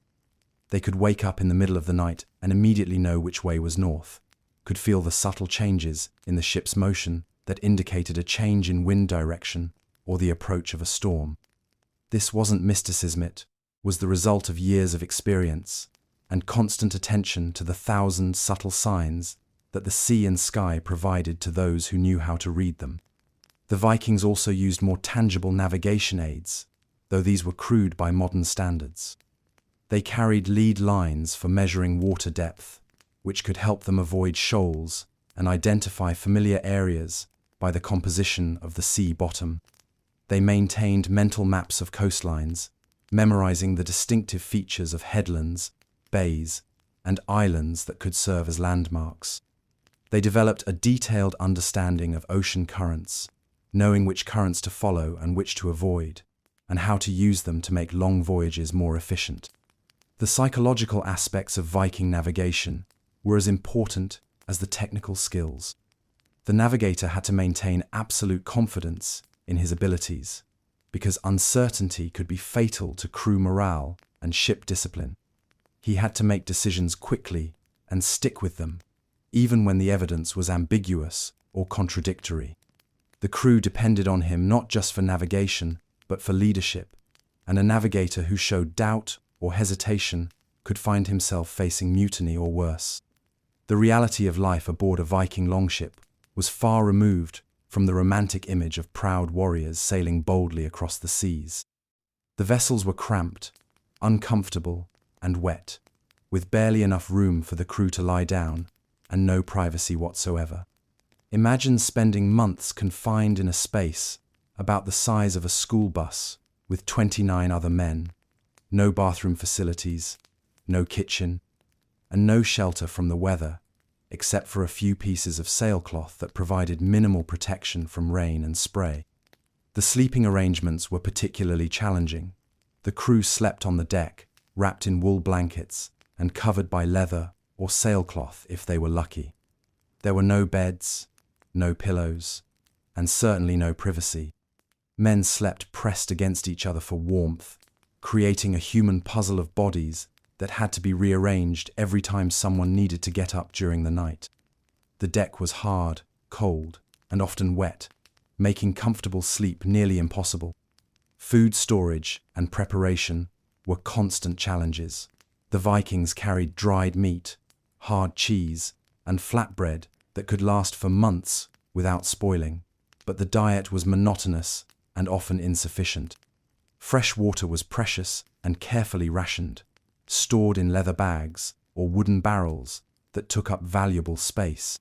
They could wake up in the middle of the night and immediately know which way was north, could feel the subtle changes in the ship's motion that indicated a change in wind direction or the approach of a storm. This wasn't mysticism, it was the result of years of experience and constant attention to the thousand subtle signs that the sea and sky provided to those who knew how to read them. The Vikings also used more tangible navigation aids, though these were crude by modern standards. They carried lead lines for measuring water depth, which could help them avoid shoals and identify familiar areas by the composition of the sea bottom. They maintained mental maps of coastlines, memorizing the distinctive features of headlands, bays, and islands that could serve as landmarks. They developed a detailed understanding of ocean currents, knowing which currents to follow and which to avoid, and how to use them to make long voyages more efficient. The psychological aspects of Viking navigation were as important as the technical skills. The navigator had to maintain absolute confidence in his abilities, because uncertainty could be fatal to crew morale and ship discipline. He had to make decisions quickly and stick with them, even when the evidence was ambiguous or contradictory. The crew depended on him not just for navigation, but for leadership, and a navigator who showed doubt or hesitation could find himself facing mutiny or worse. The reality of life aboard a Viking longship was far removed from the romantic image of proud warriors sailing boldly across the seas. The vessels were cramped, uncomfortable, and wet, with barely enough room for the crew to lie down and no privacy whatsoever. Imagine spending months confined in a space about the size of a school bus with 29 other men, no bathroom facilities, no kitchen, and no shelter from the weather, except for a few pieces of sailcloth that provided minimal protection from rain and spray. The sleeping arrangements were particularly challenging. The crew slept on the deck, wrapped in wool blankets and covered by leather or sailcloth if they were lucky. There were no beds, no pillows, and certainly no privacy. Men slept pressed against each other for warmth, creating a human puzzle of bodies that had to be rearranged every time someone needed to get up during the night. The deck was hard, cold, and often wet, making comfortable sleep nearly impossible. Food storage and preparation were constant challenges. The Vikings carried dried meat, hard cheese, and flatbread that could last for months without spoiling, but the diet was monotonous and often insufficient. Fresh water was precious and carefully rationed, stored in leather bags or wooden barrels that took up valuable space.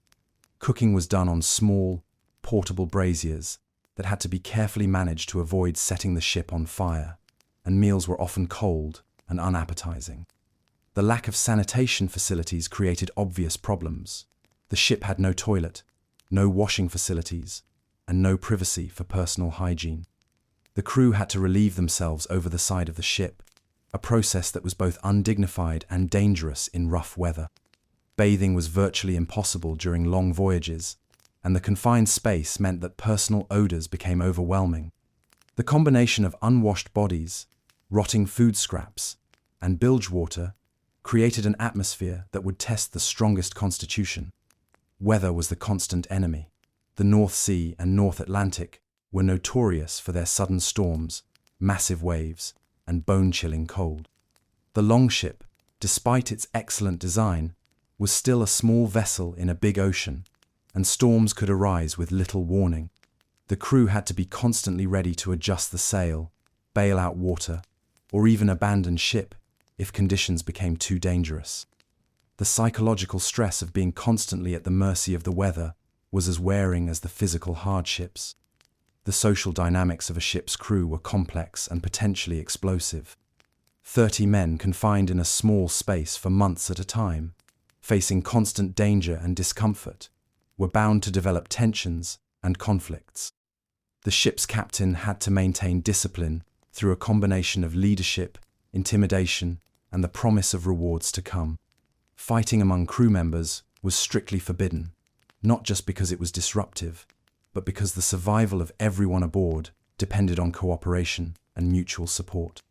Cooking was done on small, portable braziers that had to be carefully managed to avoid setting the ship on fire, and meals were often cold and unappetizing. The lack of sanitation facilities created obvious problems. The ship had no toilet, no washing facilities, and no privacy for personal hygiene. The crew had to relieve themselves over the side of the ship, a process that was both undignified and dangerous in rough weather. Bathing was virtually impossible during long voyages, and the confined space meant that personal odors became overwhelming. The combination of unwashed bodies, rotting food scraps, and bilge water created an atmosphere that would test the strongest constitution. Weather was the constant enemy. The North Sea and North Atlantic were notorious for their sudden storms, massive waves, and bone-chilling cold. The longship, despite its excellent design, was still a small vessel in a big ocean, and storms could arise with little warning. The crew had to be constantly ready to adjust the sail, bail out water, or even abandon ship if conditions became too dangerous. The psychological stress of being constantly at the mercy of the weather was as wearing as the physical hardships. The social dynamics of a ship's crew were complex and potentially explosive. 30 men confined in a small space for months at a time, facing constant danger and discomfort, were bound to develop tensions and conflicts. The ship's captain had to maintain discipline through a combination of leadership, intimidation, and the promise of rewards to come. Fighting among crew members was strictly forbidden, not just because it was disruptive, but because the survival of everyone aboard depended on cooperation and mutual support.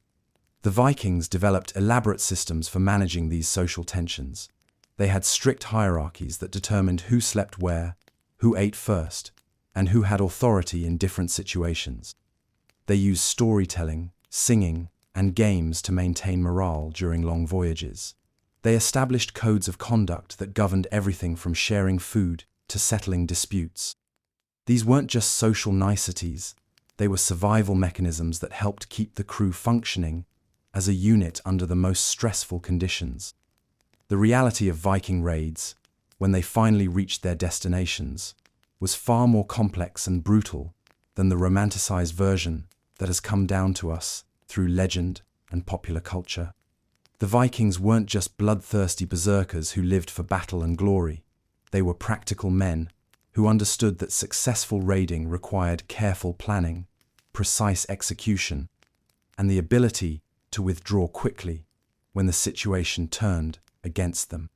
The Vikings developed elaborate systems for managing these social tensions. They had strict hierarchies that determined who slept where, who ate first, and who had authority in different situations. They used storytelling, singing, and games to maintain morale during long voyages. They established codes of conduct that governed everything from sharing food to settling disputes. These weren't just social niceties, they were survival mechanisms that helped keep the crew functioning as a unit under the most stressful conditions. The reality of Viking raids, when they finally reached their destinations, was far more complex and brutal than the romanticized version that has come down to us through legend and popular culture. The Vikings weren't just bloodthirsty berserkers who lived for battle and glory. They were practical men who understood that successful raiding required careful planning, precise execution, and the ability to withdraw quickly when the situation turned against them.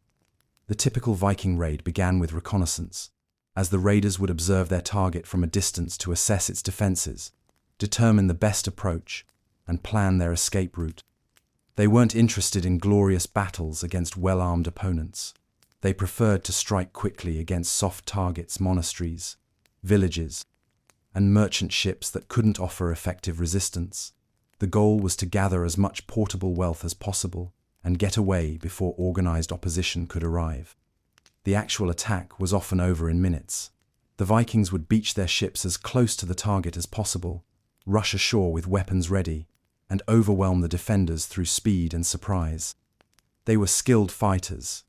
The typical Viking raid began with reconnaissance, as the raiders would observe their target from a distance to assess its defenses, determine the best approach, and plan their escape route. They weren't interested in glorious battles against well-armed opponents. They preferred to strike quickly against soft targets, monasteries, villages, and merchant ships that couldn't offer effective resistance. The goal was to gather as much portable wealth as possible and get away before organized opposition could arrive. The actual attack was often over in minutes. The Vikings would beach their ships as close to the target as possible, rush ashore with weapons ready, and overwhelm the defenders through speed and surprise. They were skilled fighters,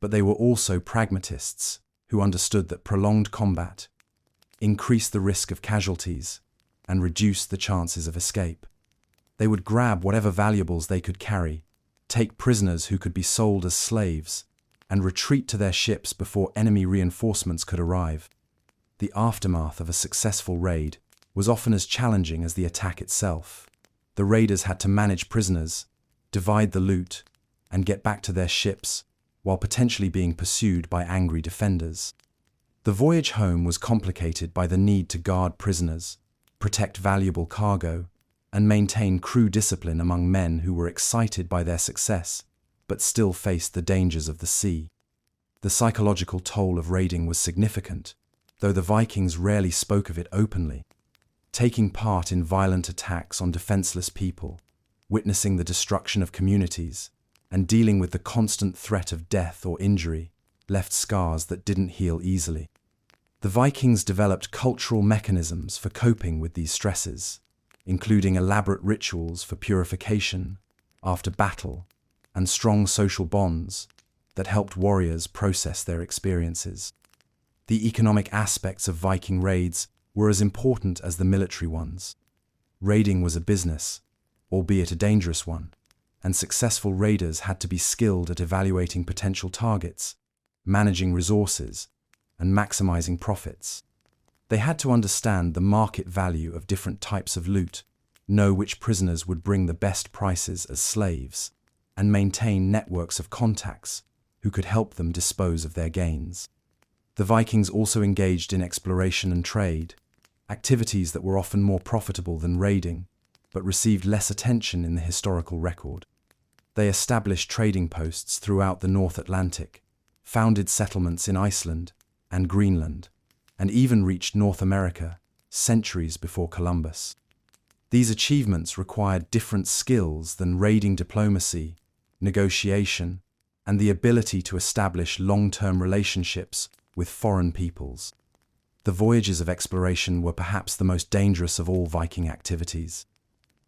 but they were also pragmatists who understood that prolonged combat increased the risk of casualties and reduced the chances of escape. They would grab whatever valuables they could carry, take prisoners who could be sold as slaves, and retreat to their ships before enemy reinforcements could arrive. The aftermath of a successful raid was often as challenging as the attack itself. The raiders had to manage prisoners, divide the loot, and get back to their ships, while potentially being pursued by angry defenders. The voyage home was complicated by the need to guard prisoners, protect valuable cargo, and maintain crew discipline among men who were excited by their success, but still faced the dangers of the sea. The psychological toll of raiding was significant, though the Vikings rarely spoke of it openly. Taking part in violent attacks on defenseless people, witnessing the destruction of communities, and dealing with the constant threat of death or injury left scars that didn't heal easily. The Vikings developed cultural mechanisms for coping with these stresses, including elaborate rituals for purification after battle and strong social bonds that helped warriors process their experiences. The economic aspects of Viking raids were as important as the military ones. Raiding was a business, albeit a dangerous one, and successful raiders had to be skilled at evaluating potential targets, managing resources, and maximizing profits. They had to understand the market value of different types of loot, know which prisoners would bring the best prices as slaves, and maintain networks of contacts who could help them dispose of their gains. The Vikings also engaged in exploration and trade, activities that were often more profitable than raiding, but received less attention in the historical record. They established trading posts throughout the North Atlantic, founded settlements in Iceland and Greenland, and even reached North America centuries before Columbus. These achievements required different skills than raiding diplomacy, negotiation, and the ability to establish long-term relationships with foreign peoples. The voyages of exploration were perhaps the most dangerous of all Viking activities.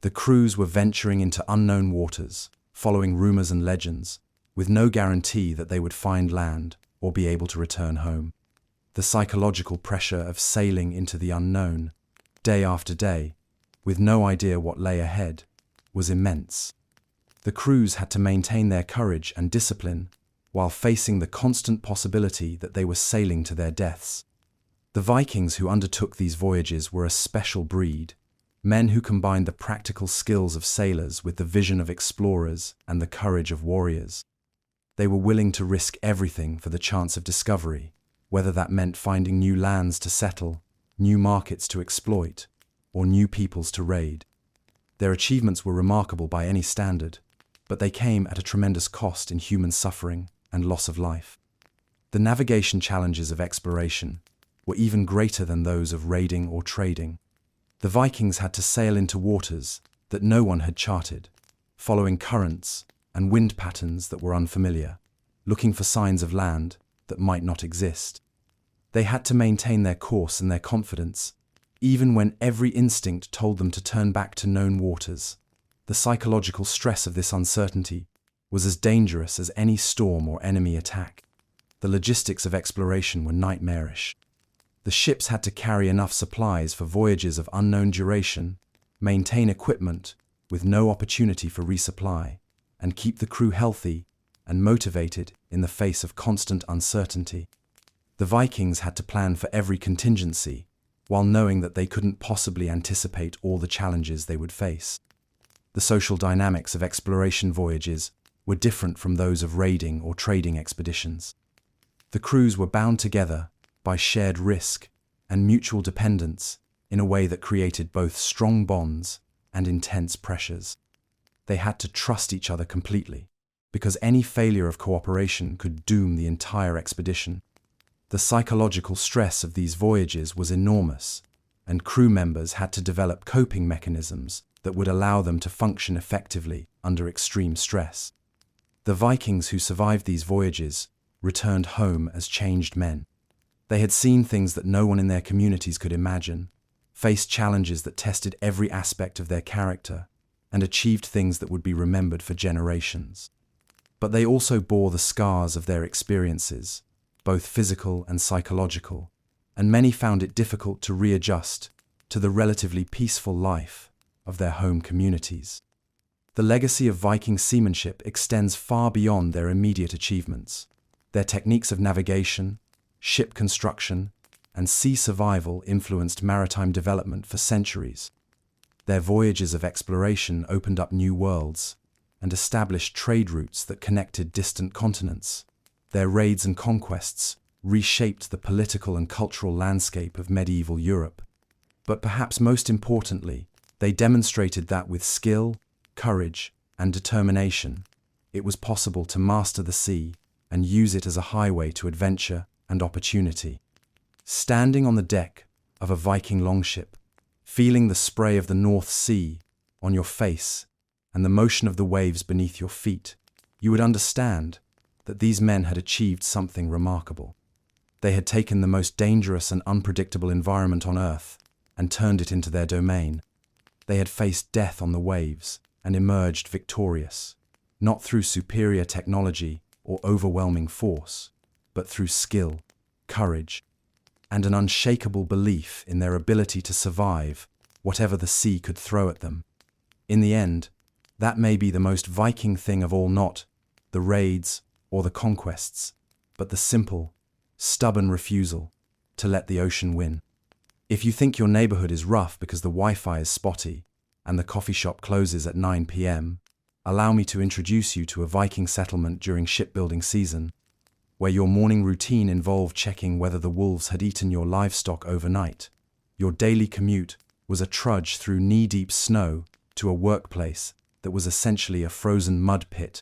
The crews were venturing into unknown waters, following rumors and legends, with no guarantee that they would find land or be able to return home. The psychological pressure of sailing into the unknown, day after day, with no idea what lay ahead, was immense. The crews had to maintain their courage and discipline while facing the constant possibility that they were sailing to their deaths. The Vikings who undertook these voyages were a special breed, men who combined the practical skills of sailors with the vision of explorers and the courage of warriors. They were willing to risk everything for the chance of discovery, whether that meant finding new lands to settle, new markets to exploit, or new peoples to raid. Their achievements were remarkable by any standard, but they came at a tremendous cost in human suffering and loss of life. The navigation challenges of exploration were even greater than those of raiding or trading. The Vikings had to sail into waters that no one had charted, following currents and wind patterns that were unfamiliar, looking for signs of land that might not exist. They had to maintain their course and their confidence, even when every instinct told them to turn back to known waters. The psychological stress of this uncertainty was as dangerous as any storm or enemy attack. The logistics of exploration were nightmarish. The ships had to carry enough supplies for voyages of unknown duration, maintain equipment with no opportunity for resupply, and keep the crew healthy and motivated in the face of constant uncertainty. The Vikings had to plan for every contingency, while knowing that they couldn't possibly anticipate all the challenges they would face. The social dynamics of exploration voyages were different from those of raiding or trading expeditions. The crews were bound together by shared risk and mutual dependence in a way that created both strong bonds and intense pressures. They had to trust each other completely, because any failure of cooperation could doom the entire expedition. The psychological stress of these voyages was enormous, and crew members had to develop coping mechanisms that would allow them to function effectively under extreme stress. The Vikings who survived these voyages returned home as changed men. They had seen things that no one in their communities could imagine, faced challenges that tested every aspect of their character, and achieved things that would be remembered for generations. But they also bore the scars of their experiences, both physical and psychological, and many found it difficult to readjust to the relatively peaceful life of their home communities. The legacy of Viking seamanship extends far beyond their immediate achievements. Their techniques of navigation, ship construction, and sea survival influenced maritime development for centuries. Their voyages of exploration opened up new worlds and established trade routes that connected distant continents. Their raids and conquests reshaped the political and cultural landscape of medieval Europe. But perhaps most importantly, they demonstrated that with skill, courage, and determination, it was possible to master the sea and use it as a highway to adventure and opportunity. Standing on the deck of a Viking longship, feeling the spray of the North Sea on your face and the motion of the waves beneath your feet, you would understand that these men had achieved something remarkable. They had taken the most dangerous and unpredictable environment on Earth and turned it into their domain. They had faced death on the waves and emerged victorious, not through superior technology or overwhelming force, but through skill, courage, and an unshakable belief in their ability to survive whatever the sea could throw at them. In the end, that may be the most Viking thing of all, not the raids or the conquests, but the simple, stubborn refusal to let the ocean win. If you think your neighborhood is rough because the Wi-Fi is spotty and the coffee shop closes at 9 p.m., allow me to introduce you to a Viking settlement during shipbuilding season, where your morning routine involved checking whether the wolves had eaten your livestock overnight. Your daily commute was a trudge through knee-deep snow to a workplace that was essentially a frozen mud pit,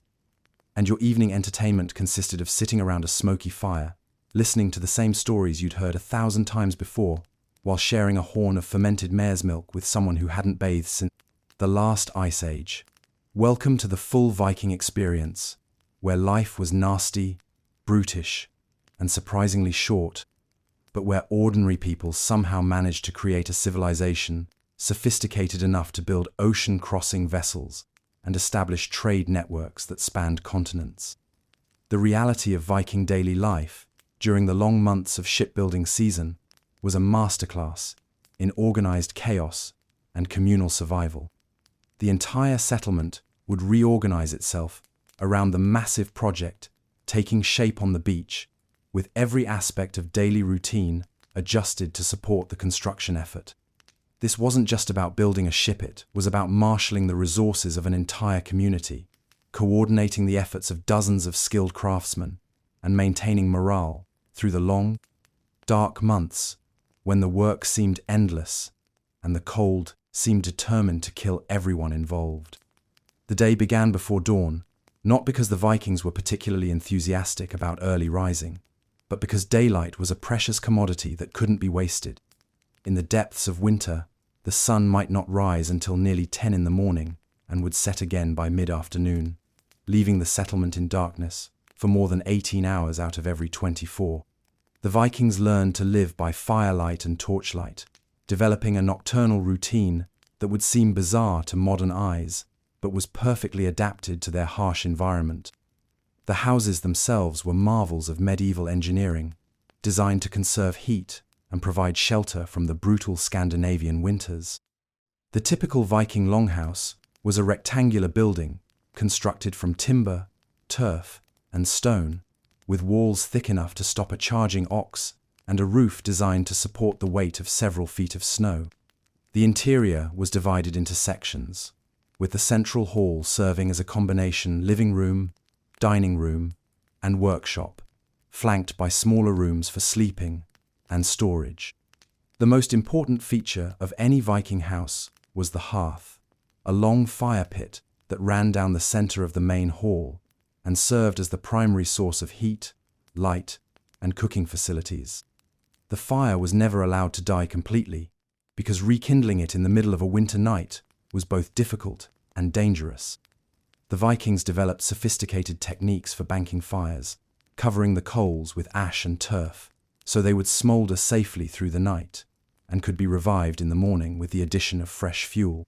and your evening entertainment consisted of sitting around a smoky fire, listening to the same stories you'd heard 1,000 times before, while sharing a horn of fermented mare's milk with someone who hadn't bathed since the last ice age. Welcome to the full Viking experience, where life was nasty, brutish, and surprisingly short, but where ordinary people somehow managed to create a civilization sophisticated enough to build ocean-crossing vessels and establish trade networks that spanned continents. The reality of Viking daily life during the long months of shipbuilding season was a masterclass in organized chaos and communal survival. The entire settlement would reorganize itself around the massive project taking shape on the beach, with every aspect of daily routine adjusted to support the construction effort. This wasn't just about building a ship, it was about marshalling the resources of an entire community, coordinating the efforts of dozens of skilled craftsmen, and maintaining morale through the long, dark months when the work seemed endless and the cold seemed determined to kill everyone involved. The day began before dawn, not because the Vikings were particularly enthusiastic about early rising, but because daylight was a precious commodity that couldn't be wasted. In the depths of winter, the sun might not rise until nearly 10 in the morning and would set again by mid-afternoon, leaving the settlement in darkness for more than 18 hours out of every 24. The Vikings learned to live by firelight and torchlight, developing a nocturnal routine that would seem bizarre to modern eyes, but was perfectly adapted to their harsh environment. The houses themselves were marvels of medieval engineering, designed to conserve heat and provide shelter from the brutal Scandinavian winters. The typical Viking longhouse was a rectangular building constructed from timber, turf, and stone, with walls thick enough to stop a charging ox and a roof designed to support the weight of several feet of snow. The interior was divided into sections, with the central hall serving as a combination living room, dining room, and workshop, flanked by smaller rooms for sleeping and storage. The most important feature of any Viking house was the hearth, a long fire pit that ran down the center of the main hall and served as the primary source of heat, light, and cooking facilities. The fire was never allowed to die completely, because rekindling it in the middle of a winter night was both difficult and dangerous. The Vikings developed sophisticated techniques for banking fires, covering the coals with ash and turf, so they would smolder safely through the night and could be revived in the morning with the addition of fresh fuel.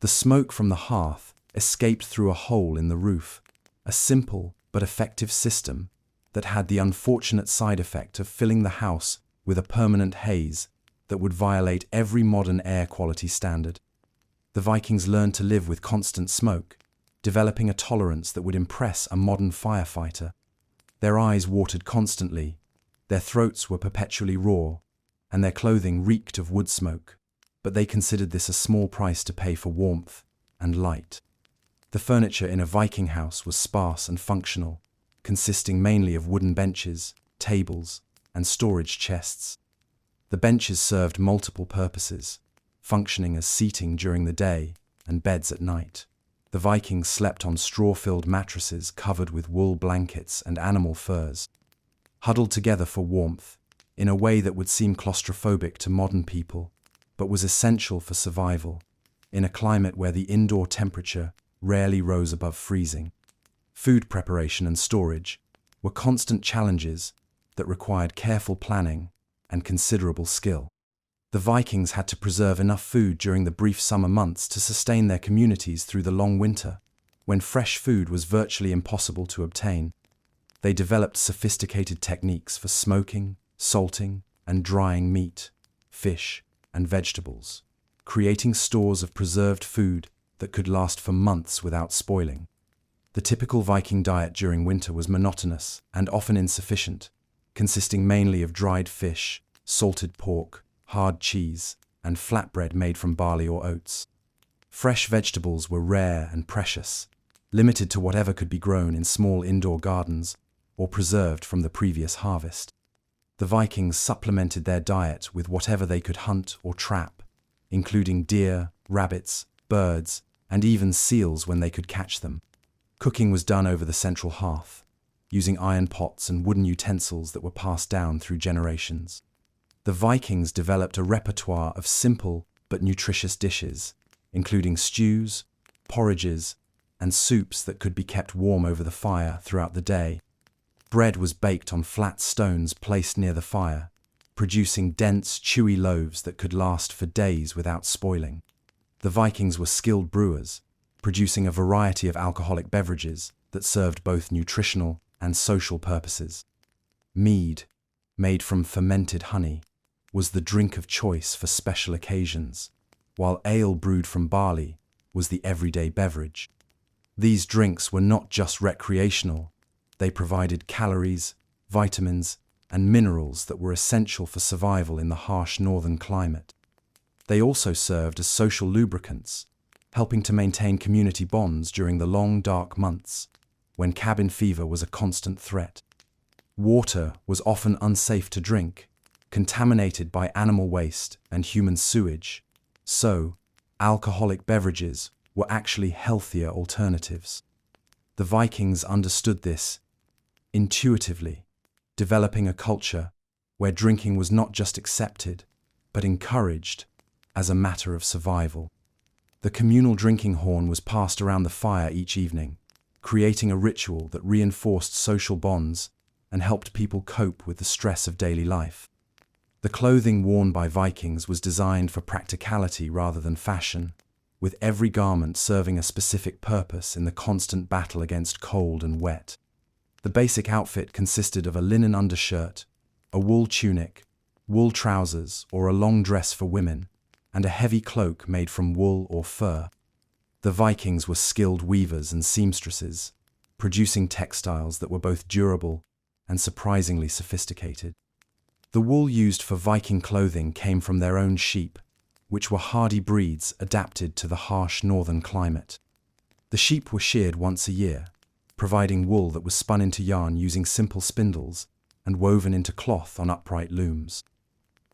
The smoke from the hearth escaped through a hole in the roof, a simple but effective system that had the unfortunate side effect of filling the house with a permanent haze that would violate every modern air quality standard. The Vikings learned to live with constant smoke, developing a tolerance that would impress a modern firefighter. Their eyes watered constantly, their throats were perpetually raw, and their clothing reeked of wood smoke, but they considered this a small price to pay for warmth and light. The furniture in a Viking house was sparse and functional, consisting mainly of wooden benches, tables, and storage chests. The benches served multiple purposes, functioning as seating during the day and beds at night. The Vikings slept on straw-filled mattresses covered with wool blankets and animal furs, huddled together for warmth, in a way that would seem claustrophobic to modern people, but was essential for survival, in a climate where the indoor temperature rarely rose above freezing. Food preparation and storage were constant challenges that required careful planning and considerable skill. The Vikings had to preserve enough food during the brief summer months to sustain their communities through the long winter, when fresh food was virtually impossible to obtain. They developed sophisticated techniques for smoking, salting, and drying meat, fish, and vegetables, creating stores of preserved food that could last for months without spoiling. The typical Viking diet during winter was monotonous and often insufficient, consisting mainly of dried fish, salted pork, hard cheese, and flatbread made from barley or oats. Fresh vegetables were rare and precious, limited to whatever could be grown in small indoor gardens or preserved from the previous harvest. The Vikings supplemented their diet with whatever they could hunt or trap, including deer, rabbits, birds, and even seals when they could catch them. Cooking was done over the central hearth, using iron pots and wooden utensils that were passed down through generations. The Vikings developed a repertoire of simple but nutritious dishes, including stews, porridges, and soups that could be kept warm over the fire throughout the day. Bread was baked on flat stones placed near the fire, producing dense, chewy loaves that could last for days without spoiling. The Vikings were skilled brewers, producing a variety of alcoholic beverages that served both nutritional and social purposes. Mead, made from fermented honey, was the drink of choice for special occasions, while ale brewed from barley was the everyday beverage. These drinks were not just recreational, they provided calories, vitamins, and minerals that were essential for survival in the harsh northern climate. They also served as social lubricants, helping to maintain community bonds during the long, dark months, when cabin fever was a constant threat. Water was often unsafe to drink, contaminated by animal waste and human sewage, so alcoholic beverages were actually healthier alternatives. The Vikings understood this intuitively, developing a culture where drinking was not just accepted, but encouraged as a matter of survival. The communal drinking horn was passed around the fire each evening, creating a ritual that reinforced social bonds and helped people cope with the stress of daily life. The clothing worn by Vikings was designed for practicality rather than fashion, with every garment serving a specific purpose in the constant battle against cold and wet. The basic outfit consisted of a linen undershirt, a wool tunic, wool trousers or a long dress for women, and a heavy cloak made from wool or fur. The Vikings were skilled weavers and seamstresses, producing textiles that were both durable and surprisingly sophisticated. The wool used for Viking clothing came from their own sheep, which were hardy breeds adapted to the harsh northern climate. The sheep were sheared once a year, providing wool that was spun into yarn using simple spindles and woven into cloth on upright looms.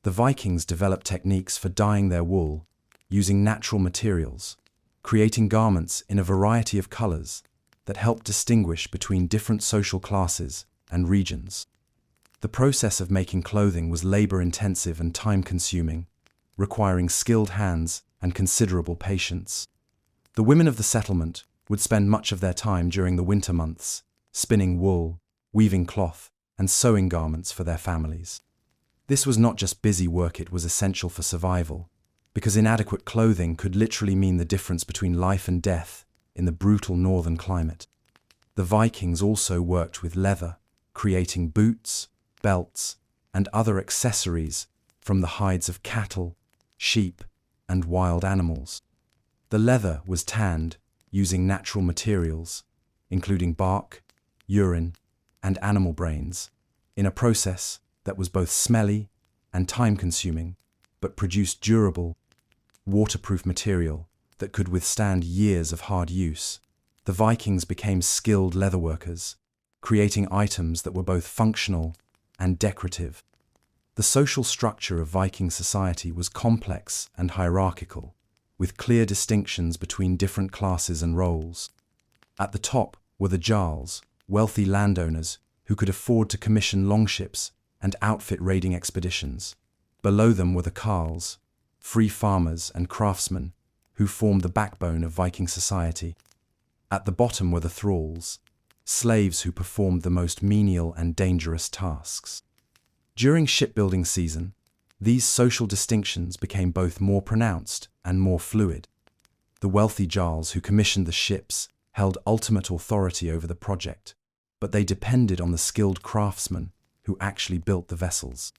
The Vikings developed techniques for dyeing their wool using natural materials, creating garments in a variety of colors that helped distinguish between different social classes and regions. The process of making clothing was labor-intensive and time-consuming, requiring skilled hands and considerable patience. The women of the settlement would spend much of their time during the winter months, spinning wool, weaving cloth, and sewing garments for their families. This was not just busy work, it was essential for survival, because inadequate clothing could literally mean the difference between life and death in the brutal northern climate. The Vikings also worked with leather, creating boots, belts, and other accessories from the hides of cattle, sheep, and wild animals. The leather was tanned using natural materials, including bark, urine, and animal brains, in a process that was both smelly and time-consuming, but produced durable, waterproof material that could withstand years of hard use. The Vikings became skilled leatherworkers, creating items that were both functional and decorative. The social structure of Viking society was complex and hierarchical, with clear distinctions between different classes and roles. At the top were the jarls, wealthy landowners who could afford to commission longships and outfit raiding expeditions. Below them were the carls, free farmers and craftsmen who formed the backbone of Viking society. At the bottom were the thralls, slaves who performed the most menial and dangerous tasks. During shipbuilding season, these social distinctions became both more pronounced and more fluid. The wealthy jarls who commissioned the ships held ultimate authority over the project, but they depended on the skilled craftsmen who actually built the vessels.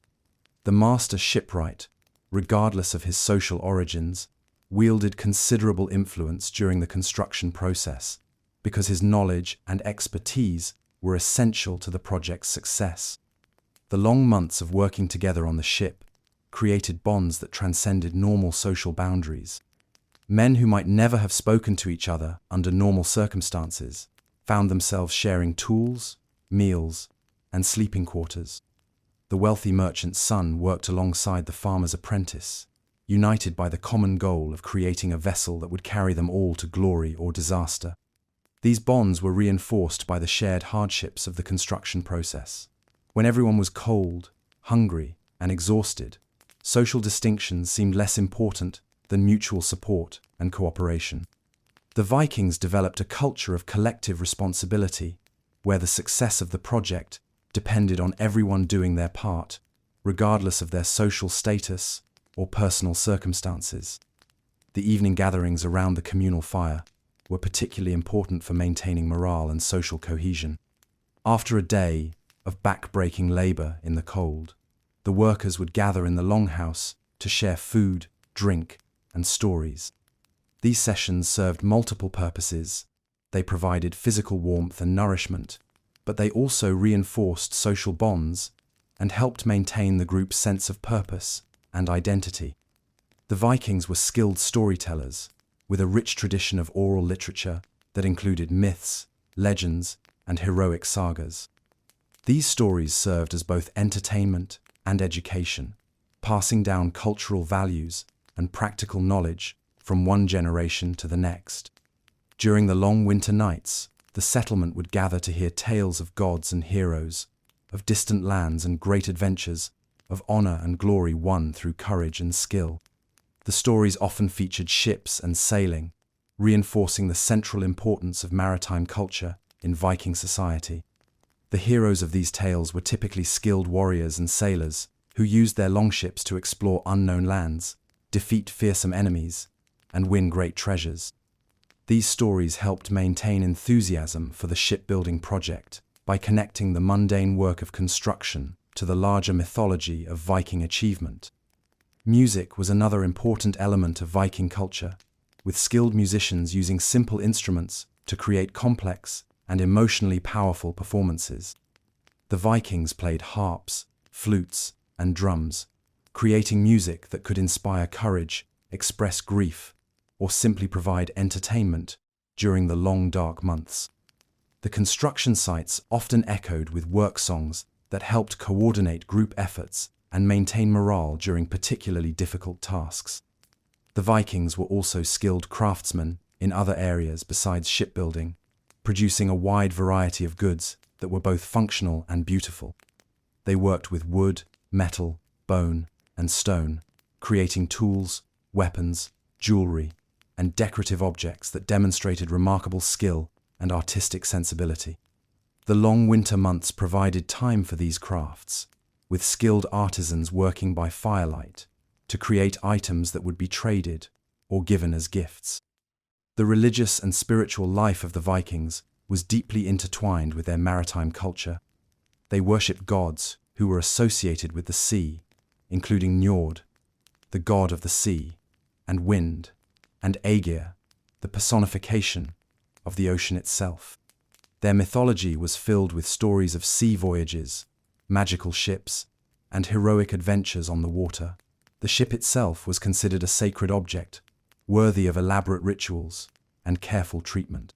The master shipwright, regardless of his social origins, wielded considerable influence during the construction process because his knowledge and expertise were essential to the project's success. The long months of working together on the ship created bonds that transcended normal social boundaries. Men who might never have spoken to each other under normal circumstances found themselves sharing tools, meals, and sleeping quarters. The wealthy merchant's son worked alongside the farmer's apprentice, united by the common goal of creating a vessel that would carry them all to glory or disaster. These bonds were reinforced by the shared hardships of the construction process. When everyone was cold, hungry, and exhausted, social distinctions seemed less important than mutual support and cooperation. The Vikings developed a culture of collective responsibility, where the success of the project depended on everyone doing their part, regardless of their social status or personal circumstances. The evening gatherings around the communal fire were particularly important for maintaining morale and social cohesion. After a day of back-breaking labor in the cold, the workers would gather in the Longhouse to share food, drink, and stories. These sessions served multiple purposes. They provided physical warmth and nourishment, but they also reinforced social bonds and helped maintain the group's sense of purpose and identity. The Vikings were skilled storytellers, with a rich tradition of oral literature that included myths, legends, and heroic sagas. These stories served as both entertainment and education, passing down cultural values and practical knowledge from one generation to the next. During the long winter nights, the settlement would gather to hear tales of gods and heroes, of distant lands and great adventures, of honor and glory won through courage and skill. The stories often featured ships and sailing, reinforcing the central importance of maritime culture in Viking society. The heroes of these tales were typically skilled warriors and sailors who used their longships to explore unknown lands, defeat fearsome enemies, and win great treasures. These stories helped maintain enthusiasm for the shipbuilding project by connecting the mundane work of construction to the larger mythology of Viking achievement. Music was another important element of Viking culture, with skilled musicians using simple instruments to create complex and emotionally powerful performances. The Vikings played harps, flutes, and drums, creating music that could inspire courage, express grief, or simply provide entertainment during the long dark months. The construction sites often echoed with work songs that helped coordinate group efforts and maintain morale during particularly difficult tasks. The Vikings were also skilled craftsmen in other areas besides shipbuilding, producing a wide variety of goods that were both functional and beautiful. They worked with wood, metal, bone, and stone, creating tools, weapons, jewelry, and decorative objects that demonstrated remarkable skill and artistic sensibility. The long winter months provided time for these crafts, with skilled artisans working by firelight to create items that would be traded or given as gifts. The religious and spiritual life of the Vikings was deeply intertwined with their maritime culture. They worshipped gods who were associated with the sea, including Njord, the god of the sea, and wind, and Aegir, the personification of the ocean itself. Their mythology was filled with stories of sea voyages, magical ships, and heroic adventures on the water. The ship itself was considered a sacred object, worthy of elaborate rituals and careful treatment.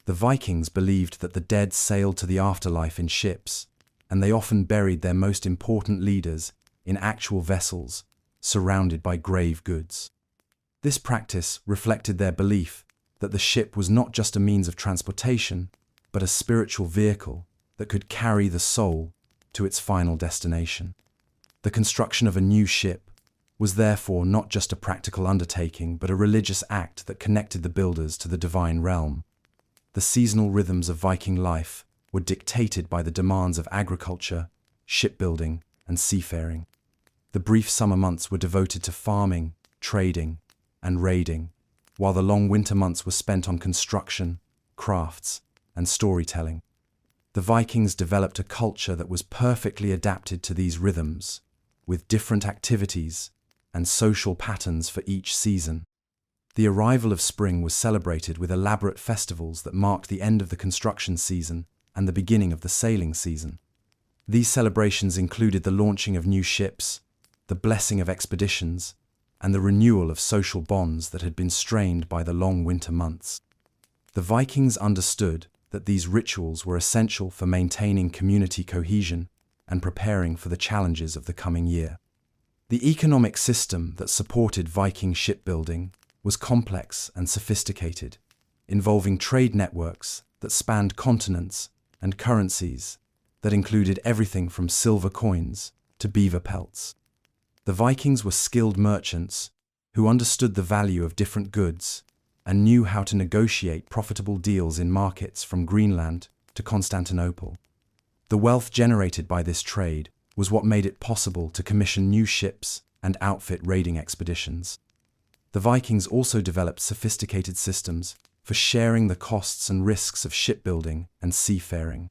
The Vikings believed that the dead sailed to the afterlife in ships, and they often buried their most important leaders in actual vessels, surrounded by grave goods. This practice reflected their belief that the ship was not just a means of transportation, but a spiritual vehicle that could carry the soul to its final destination. The construction of a new ship was therefore not just a practical undertaking, but a religious act that connected the builders to the divine realm. The seasonal rhythms of Viking life were dictated by the demands of agriculture, shipbuilding, and seafaring. The brief summer months were devoted to farming, trading, and raiding, while the long winter months were spent on construction, crafts, and storytelling. The Vikings developed a culture that was perfectly adapted to these rhythms, with different activities and social patterns for each season. The arrival of spring was celebrated with elaborate festivals that marked the end of the construction season and the beginning of the sailing season. These celebrations included the launching of new ships, the blessing of expeditions, and the renewal of social bonds that had been strained by the long winter months. The Vikings understood that these rituals were essential for maintaining community cohesion and preparing for the challenges of the coming year. The economic system that supported Viking shipbuilding was complex and sophisticated, involving trade networks that spanned continents and currencies that included everything from silver coins to beaver pelts. The Vikings were skilled merchants who understood the value of different goods and knew how to negotiate profitable deals in markets from Greenland to Constantinople. The wealth generated by this trade was what made it possible to commission new ships and outfit raiding expeditions. The Vikings also developed sophisticated systems for sharing the costs and risks of shipbuilding and seafaring.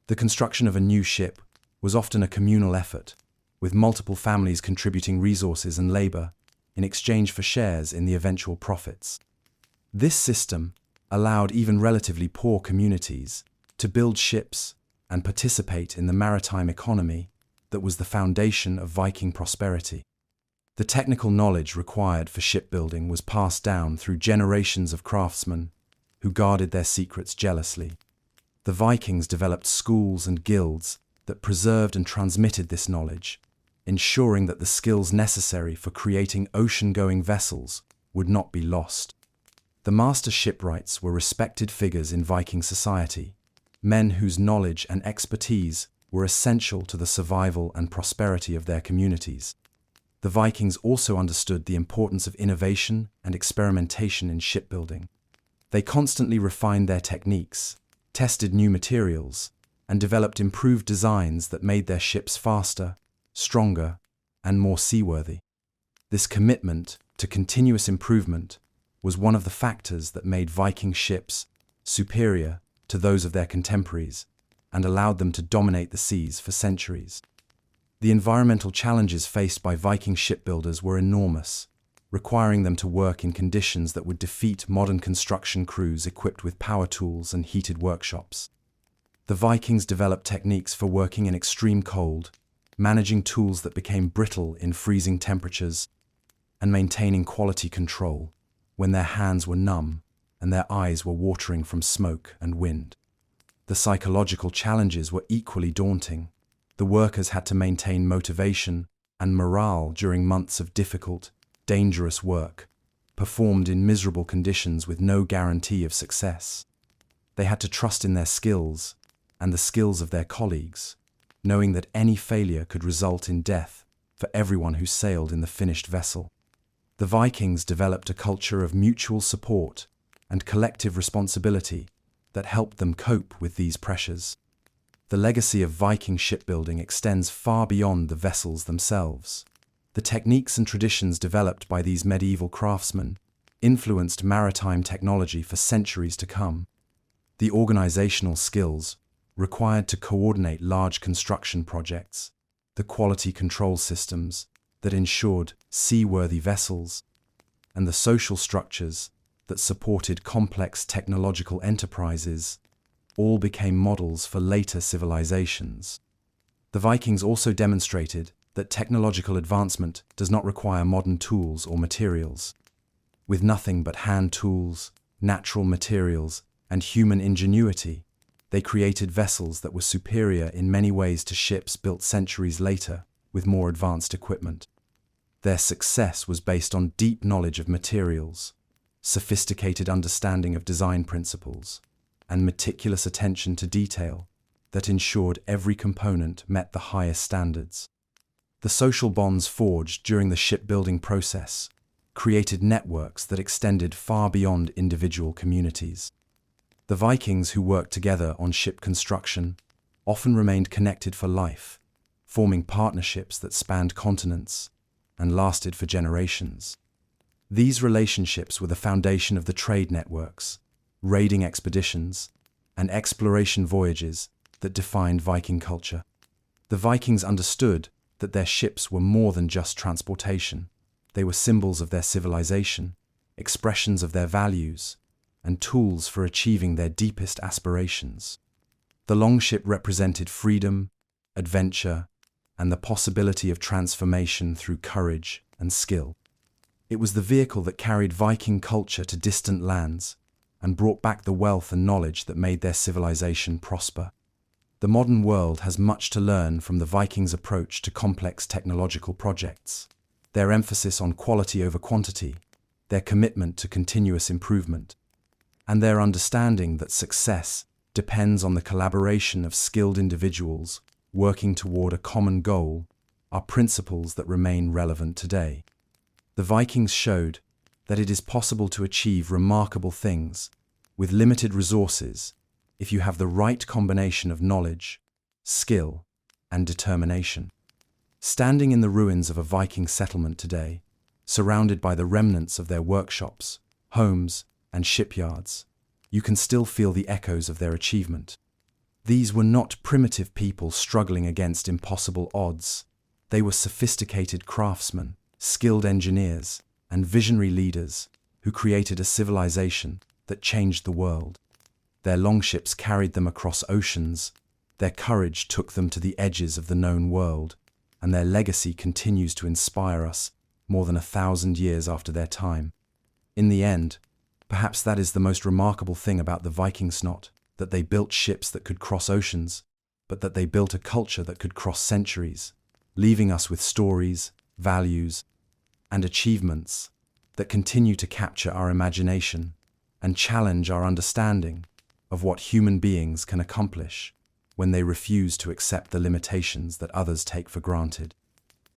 The construction of a new ship was often a communal effort, with multiple families contributing resources and labor in exchange for shares in the eventual profits. This system allowed even relatively poor communities to build ships and participate in the maritime economy that was the foundation of Viking prosperity. The technical knowledge required for shipbuilding was passed down through generations of craftsmen who guarded their secrets jealously. The Vikings developed schools and guilds that preserved and transmitted this knowledge, ensuring that the skills necessary for creating ocean-going vessels would not be lost. The master shipwrights were respected figures in Viking society, men whose knowledge and expertise were essential to the survival and prosperity of their communities. The Vikings also understood the importance of innovation and experimentation in shipbuilding. They constantly refined their techniques, tested new materials, and developed improved designs that made their ships faster, stronger, and more seaworthy. This commitment to continuous improvement was one of the factors that made Viking ships superior to those of their contemporaries and allowed them to dominate the seas for centuries. The environmental challenges faced by Viking shipbuilders were enormous, requiring them to work in conditions that would defeat modern construction crews equipped with power tools and heated workshops. The Vikings developed techniques for working in extreme cold, managing tools that became brittle in freezing temperatures, and maintaining quality control when their hands were numb and their eyes were watering from smoke and wind. The psychological challenges were equally daunting. The workers had to maintain motivation and morale during months of difficult, dangerous work, performed in miserable conditions with no guarantee of success. They had to trust in their skills and the skills of their colleagues, knowing that any failure could result in death for everyone who sailed in the finished vessel. The Vikings developed a culture of mutual support and collective responsibility that helped them cope with these pressures. The legacy of Viking shipbuilding extends far beyond the vessels themselves. The techniques and traditions developed by these medieval craftsmen influenced maritime technology for centuries to come. The organizational skills required to coordinate large construction projects, the quality control systems that ensured seaworthy vessels, and the social structures that supported complex technological enterprises all became models for later civilizations. The Vikings also demonstrated that technological advancement does not require modern tools or materials. With nothing but hand tools, natural materials, and human ingenuity, they created vessels that were superior in many ways to ships built centuries later with more advanced equipment. Their success was based on deep knowledge of materials, sophisticated understanding of design principles, and meticulous attention to detail that ensured every component met the highest standards. The social bonds forged during the shipbuilding process created networks that extended far beyond individual communities. The Vikings who worked together on ship construction often remained connected for life, forming partnerships that spanned continents and lasted for generations. These relationships were the foundation of the trade networks, raiding expeditions, and exploration voyages that defined Viking culture. The Vikings understood that their ships were more than just transportation. They were symbols of their civilization, expressions of their values, and tools for achieving their deepest aspirations. The longship represented freedom, adventure, and the possibility of transformation through courage and skill. It was the vehicle that carried Viking culture to distant lands and brought back the wealth and knowledge that made their civilization prosper. The modern world has much to learn from the Vikings' approach to complex technological projects. Their emphasis on quality over quantity, their commitment to continuous improvement, and their understanding that success depends on the collaboration of skilled individuals working toward a common goal are principles that remain relevant today. The Vikings showed that it is possible to achieve remarkable things with limited resources if you have the right combination of knowledge, skill, and determination. Standing in the ruins of a Viking settlement today, surrounded by the remnants of their workshops, homes, and shipyards, you can still feel the echoes of their achievement. These were not primitive people struggling against impossible odds. They were sophisticated craftsmen, skilled engineers, and visionary leaders who created a civilization that changed the world. Their longships carried them across oceans, their courage took them to the edges of the known world, and their legacy continues to inspire us more than 1,000 years after their time. In the end, perhaps that is the most remarkable thing about the Vikings, not that they built ships that could cross oceans, but that they built a culture that could cross centuries, leaving us with stories, values, and achievements that continue to capture our imagination and challenge our understanding of what human beings can accomplish when they refuse to accept the limitations that others take for granted.